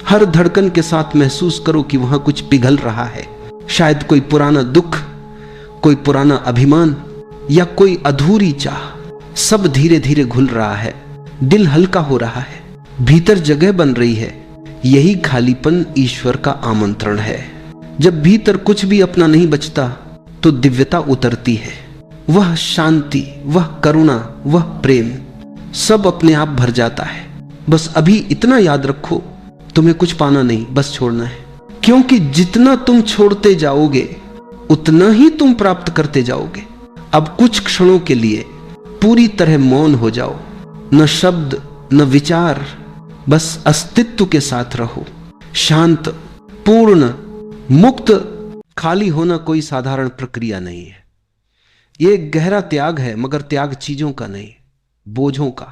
हर धड़कन के साथ महसूस करो कि वहां कुछ पिघल रहा है। शायद कोई पुराना दुख, कोई पुराना अभिमान या कोई अधूरी चाह। सब धीरे धीरे घुल रहा है। दिल हल्का हो रहा है, भीतर जगह बन रही है। यही खालीपन ईश्वर का आमंत्रण है। जब भीतर कुछ भी अपना नहीं बचता तो दिव्यता उतरती है। वह शांति, वह करुणा, वह प्रेम सब अपने आप भर जाता है। बस अभी इतना याद रखो, तुम्हें कुछ पाना नहीं, बस छोड़ना है। क्योंकि जितना तुम छोड़ते जाओगे उतना ही तुम प्राप्त करते जाओगे। अब कुछ क्षणों के लिए पूरी तरह मौन हो जाओ। न शब्द, न विचार, बस अस्तित्व के साथ रहो। शांत, पूर्ण, मुक्त। खाली होना कोई साधारण प्रक्रिया नहीं है। यह एक गहरा त्याग है, मगर त्याग चीजों का नहीं, बोझों का।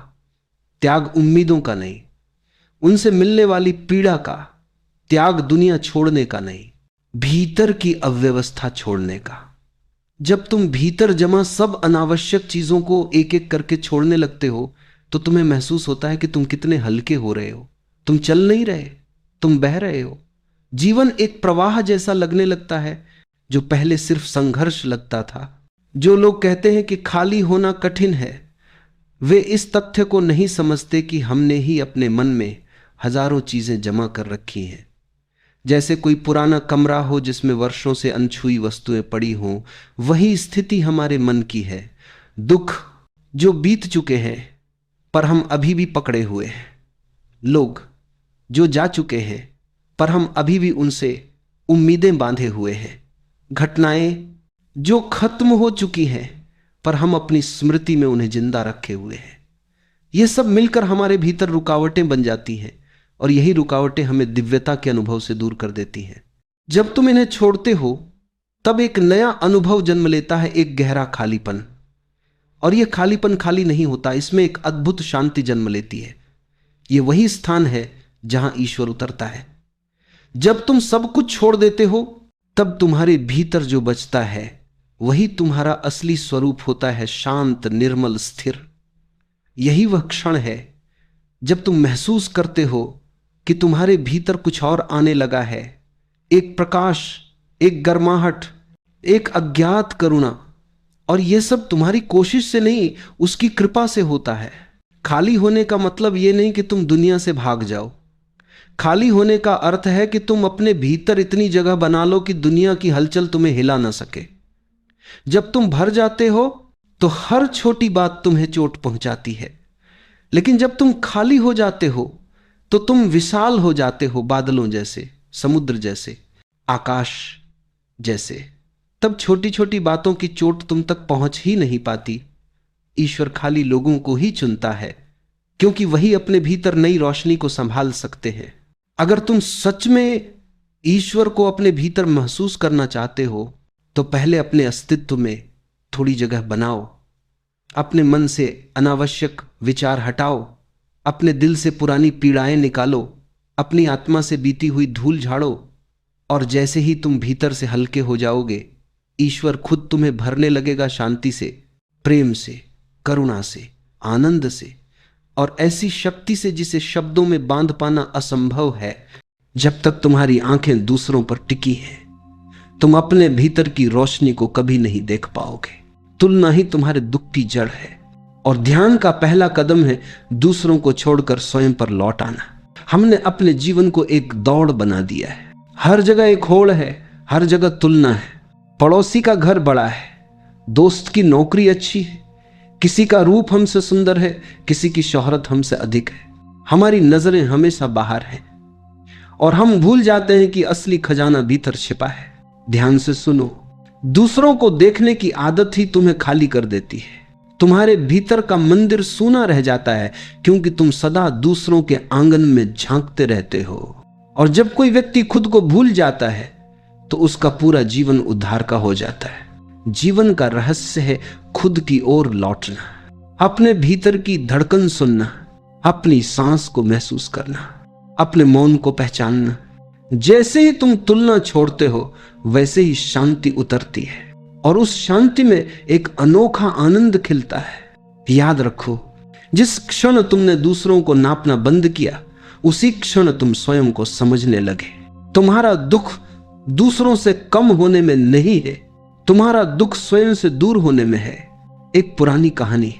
त्याग उम्मीदों का नहीं, उनसे मिलने वाली पीड़ा का। त्याग दुनिया छोड़ने का नहीं, भीतर की अव्यवस्था छोड़ने का। जब तुम भीतर जमा सब अनावश्यक चीजों को एक एक करके छोड़ने लगते हो तो तुम्हें महसूस होता है कि तुम कितने हल्के हो रहे हो। तुम चल नहीं रहे, तुम बह रहे हो। जीवन एक प्रवाह जैसा लगने लगता है, जो पहले सिर्फ संघर्ष लगता था। जो लोग कहते हैं कि खाली होना कठिन है, वे इस तथ्य को नहीं समझते कि हमने ही अपने मन में हजारों चीजें जमा कर रखी हैं। जैसे कोई पुराना कमरा हो जिसमें वर्षों से अनछुई वस्तुएं पड़ी हों, वही स्थिति हमारे मन की है। दुख जो बीत चुके हैं पर हम अभी भी पकड़े हुए हैं। लोग जो जा चुके हैं पर हम अभी भी उनसे उम्मीदें बांधे हुए हैं। घटनाएं जो खत्म हो चुकी हैं पर हम अपनी स्मृति में उन्हें जिंदा रखे हुए हैं। ये सब मिलकर हमारे भीतर रुकावटें बन जाती हैं और यही रुकावटें हमें दिव्यता के अनुभव से दूर कर देती हैं। जब तुम इन्हें छोड़ते हो तब एक नया अनुभव जन्म लेता है, एक गहरा खालीपन। और यह खालीपन खाली नहीं होता, इसमें एक अद्भुत शांति जन्म लेती है। यह वही स्थान है जहां ईश्वर उतरता है। जब तुम सब कुछ छोड़ देते हो तब तुम्हारे भीतर जो बचता है वही तुम्हारा असली स्वरूप होता है, शांत, निर्मल, स्थिर। यही वह क्षण है जब तुम महसूस करते हो कि तुम्हारे भीतर कुछ और आने लगा है। एक प्रकाश, एक गर्माहट, एक अज्ञात करुणा। और यह सब तुम्हारी कोशिश से नहीं, उसकी कृपा से होता है। खाली होने का मतलब यह नहीं कि तुम दुनिया से भाग जाओ। खाली होने का अर्थ है कि तुम अपने भीतर इतनी जगह बना लो कि दुनिया की हलचल तुम्हें हिला ना सके। जब तुम भर जाते हो तो हर छोटी बात तुम्हें चोट पहुंचाती है, लेकिन जब तुम खाली हो जाते हो तो तुम विशाल हो जाते हो, बादलों जैसे, समुद्र जैसे, आकाश जैसे। तब छोटी छोटी बातों की चोट तुम तक पहुंच ही नहीं पाती। ईश्वर खाली लोगों को ही चुनता है, क्योंकि वही अपने भीतर नई रोशनी को संभाल सकते हैं। अगर तुम सच में ईश्वर को अपने भीतर महसूस करना चाहते हो तो पहले अपने अस्तित्व में थोड़ी जगह बनाओ। अपने मन से अनावश्यक विचार हटाओ, अपने दिल से पुरानी पीड़ाएं निकालो, अपनी आत्मा से बीती हुई धूल झाड़ो। और जैसे ही तुम भीतर से हल्के हो जाओगे, ईश्वर खुद तुम्हें भरने लगेगा शांति से, प्रेम से, करुणा से, आनंद से, और ऐसी शक्ति से जिसे शब्दों में बांध पाना असंभव है। जब तक तुम्हारी आंखें दूसरों पर टिकी हैं, तुम अपने भीतर की रोशनी को कभी नहीं देख पाओगे। तुलना ही तुम्हारे दुख की जड़ है। और ध्यान का पहला कदम है दूसरों को छोड़कर स्वयं पर लौट आना। हमने अपने जीवन को एक दौड़ बना दिया है। हर जगह एक होड़ है, हर जगह तुलना है। पड़ोसी का घर बड़ा है, दोस्त की नौकरी अच्छी है, किसी का रूप हमसे सुंदर है, किसी की शोहरत हमसे अधिक है। हमारी नजरें हमेशा बाहर हैं और हम भूल जाते हैं कि असली खजाना भीतर छिपा है। ध्यान से सुनो, दूसरों को देखने की आदत ही तुम्हें खाली कर देती है। तुम्हारे भीतर का मंदिर सूना रह जाता है क्योंकि तुम सदा दूसरों के आंगन में झांकते रहते हो। और जब कोई व्यक्ति खुद को भूल जाता है तो उसका पूरा जीवन उद्धार का हो जाता है। जीवन का रहस्य है खुद की ओर लौटना, अपने भीतर की धड़कन सुनना, अपनी सांस को महसूस करना, अपने मौन को पहचानना। जैसे ही तुम तुलना छोड़ते हो वैसे ही शांति उतरती है। और उस शांति में एक अनोखा आनंद खिलता है। याद रखो, जिस क्षण तुमने दूसरों को नापना बंद किया, उसी क्षण तुम स्वयं को समझने लगे। तुम्हारा दुख दूसरों से कम होने में नहीं है, तुम्हारा दुख स्वयं से दूर होने में है। एक पुरानी कहानी,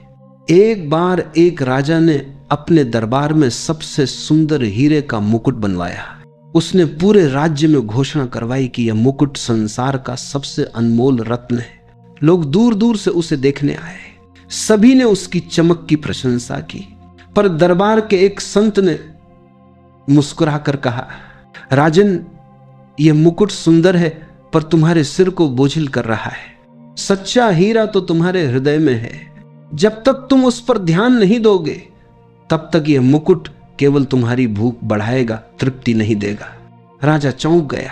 एक बार एक राजा ने अपने दरबार में सबसे सुंदर हीरे का मुकुट बनवाया। उसने पूरे राज्य में घोषणा करवाई कि यह मुकुट संसार का सबसे अनमोल रत्न है। लोग दूर दूर से उसे देखने आए, सभी ने उसकी चमक की प्रशंसा की। पर दरबार के एक संत ने मुस्कुराकर कहा, राजन, यह मुकुट सुंदर है पर तुम्हारे सिर को बोझिल कर रहा है। सच्चा हीरा तो तुम्हारे हृदय में है। जब तक तुम उस पर ध्यान नहीं दोगे, तब तक यह मुकुट केवल तुम्हारी भूख बढ़ाएगा, तृप्ति नहीं देगा। राजा चौंक गया।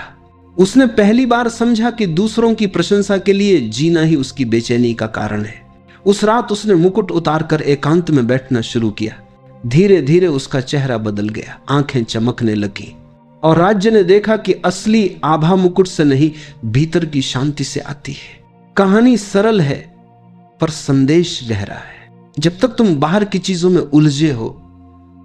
उसने पहली बार समझा कि दूसरों की प्रशंसा के लिए जीना ही उसकी बेचैनी का कारण है। उस रात उसने मुकुट उतारकर एकांत में बैठना शुरू किया। धीरे धीरे उसका चेहरा बदल गया, आंखें चमकने लगी और राज्य ने देखा कि असली आभा मुकुट से नहीं, भीतर की शांति से आती है। कहानी सरल है पर संदेश गहरा है। जब तक तुम बाहर की चीजों में उलझे हो,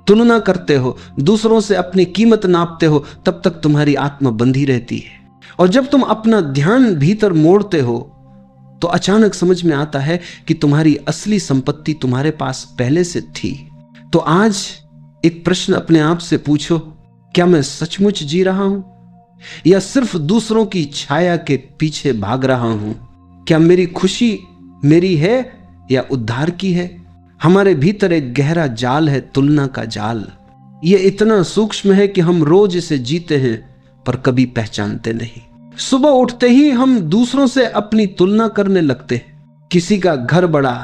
तुलना करते हो, दूसरों से अपनी कीमत नापते हो, तब तक तुम्हारी आत्मा बंधी रहती है। और जब तुम अपना ध्यान भीतर मोड़ते हो तो अचानक समझ में आता है कि तुम्हारी असली संपत्ति तुम्हारे पास पहले से थी। तो आज एक प्रश्न अपने आप से पूछो, क्या मैं सचमुच जी रहा हूं या सिर्फ दूसरों की छाया के पीछे भाग रहा हूं? क्या मेरी खुशी मेरी है या उद्धार की है? हमारे भीतर एक गहरा जाल है, तुलना का जाल। यह इतना सूक्ष्म है कि हम रोज इसे जीते हैं पर कभी पहचानते नहीं। सुबह उठते ही हम दूसरों से अपनी तुलना करने लगते हैं। किसी का घर बड़ा,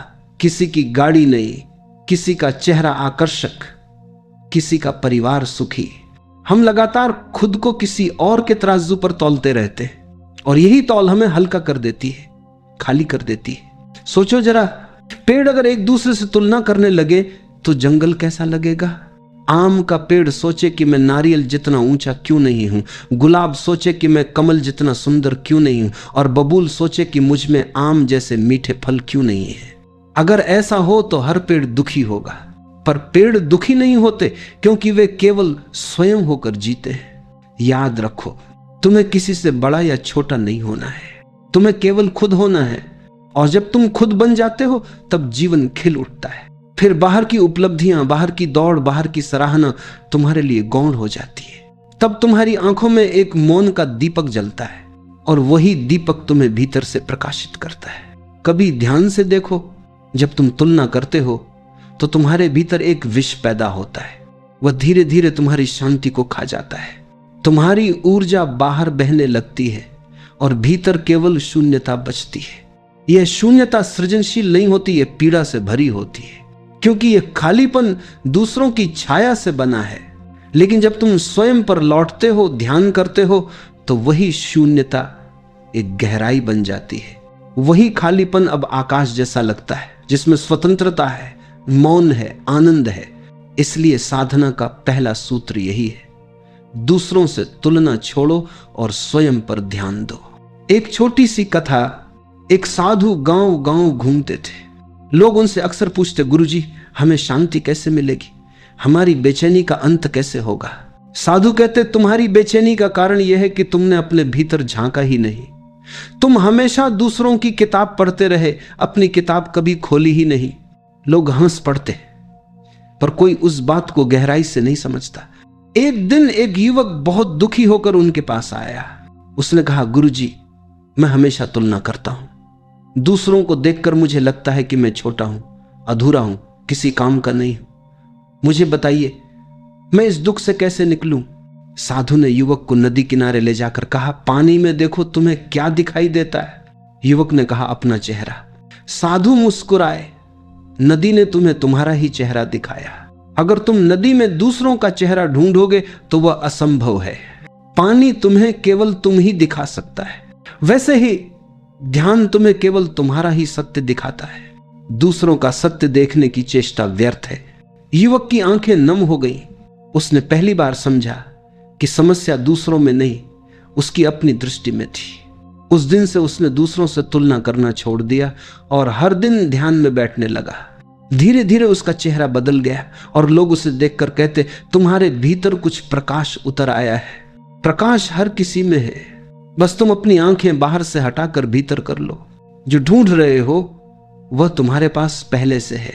किसी की गाड़ी नई, किसी का चेहरा आकर्षक, किसी का परिवार सुखी। हम लगातार खुद को किसी और के तराजू पर तौलते रहते हैं और यही तौल हमें हल्का कर देती है, खाली कर देती है। सोचो जरा, पेड़ अगर एक दूसरे से तुलना करने लगे तो जंगल कैसा लगेगा? आम का पेड़ सोचे कि मैं नारियल जितना ऊंचा क्यों नहीं हूं, गुलाब सोचे कि मैं कमल जितना सुंदर क्यों नहीं हूं, और बबूल सोचे कि मुझ में आम जैसे मीठे फल क्यों नहीं है। अगर ऐसा हो तो हर पेड़ दुखी होगा। पर पेड़ दुखी नहीं होते क्योंकि वे केवल स्वयं होकर जीते हैं। याद रखो, तुम्हें किसी से बड़ा या छोटा नहीं होना है, तुम्हें केवल खुद होना है। और जब तुम खुद बन जाते हो तब जीवन खिल उठता है। फिर बाहर की उपलब्धियां, बाहर की दौड़, बाहर की सराहना तुम्हारे लिए गौण हो जाती है। तब तुम्हारी आंखों में एक मौन का दीपक जलता है और वही दीपक तुम्हें भीतर से प्रकाशित करता है। कभी ध्यान से देखो, जब तुम तुलना करते हो तो तुम्हारे भीतर एक विष पैदा होता है। वह धीरे धीरे तुम्हारी शांति को खा जाता है। तुम्हारी ऊर्जा बाहर बहने लगती है और भीतर केवल शून्यता बचती है। यह शून्यता सृजनशील नहीं होती, यह पीड़ा से भरी होती है, क्योंकि यह खालीपन दूसरों की छाया से बना है। लेकिन जब तुम स्वयं पर लौटते हो, ध्यान करते हो, तो वही शून्यता एक गहराई बन जाती है। वही खालीपन अब आकाश जैसा लगता है, जिसमें स्वतंत्रता है, मौन है, आनंद है। इसलिए साधना का पहला सूत्र यही है, दूसरों से तुलना छोड़ो और स्वयं पर ध्यान दो। एक छोटी सी कथा, एक साधु गांव गांव घूमते थे। लोग उनसे अक्सर पूछते, गुरुजी हमें शांति कैसे मिलेगी, हमारी बेचैनी का अंत कैसे होगा? साधु कहते, तुम्हारी बेचैनी का कारण यह है कि तुमने अपने भीतर झांका ही नहीं। तुम हमेशा दूसरों की किताब पढ़ते रहे, अपनी किताब कभी खोली ही नहीं। लोग हंस पढ़ते पर कोई उस बात को गहराई से नहीं समझता। एक दिन एक युवक बहुत दुखी होकर उनके पास आया। उसने कहा, गुरुजी मैं हमेशा तुलना करता हूं। दूसरों को देखकर मुझे लगता है कि मैं छोटा हूं, अधूरा हूं, किसी काम का नहीं हूं। मुझे बताइए मैं इस दुख से कैसे निकलूं? साधु ने युवक को नदी किनारे ले जाकर कहा, पानी में देखो तुम्हें क्या दिखाई देता है? युवक ने कहा, अपना चेहरा। साधु मुस्कुराए, नदी ने तुम्हें तुम्हारा ही चेहरा दिखाया। अगर तुम नदी में दूसरों का चेहरा ढूंढोगे तो वह असंभव है। पानी तुम्हें केवल तुम ही दिखा सकता है। वैसे ही ध्यान तुम्हें केवल तुम्हारा ही सत्य दिखाता है। दूसरों का सत्य देखने की चेष्टा व्यर्थ है। युवक की आंखें नम हो गईं। उसने पहली बार समझा कि समस्या दूसरों में नहीं, उसकी अपनी दृष्टि में थी। उस दिन से उसने दूसरों से तुलना करना छोड़ दिया और हर दिन ध्यान में बैठने लगा। धीरे धीरे उसका चेहरा बदल गया और लोग उसे देखकर कहते, तुम्हारे भीतर कुछ प्रकाश उतर आया है। प्रकाश हर किसी में है, बस तुम अपनी आंखें बाहर से हटाकर भीतर कर लो। जो ढूंढ रहे हो वह तुम्हारे पास पहले से है।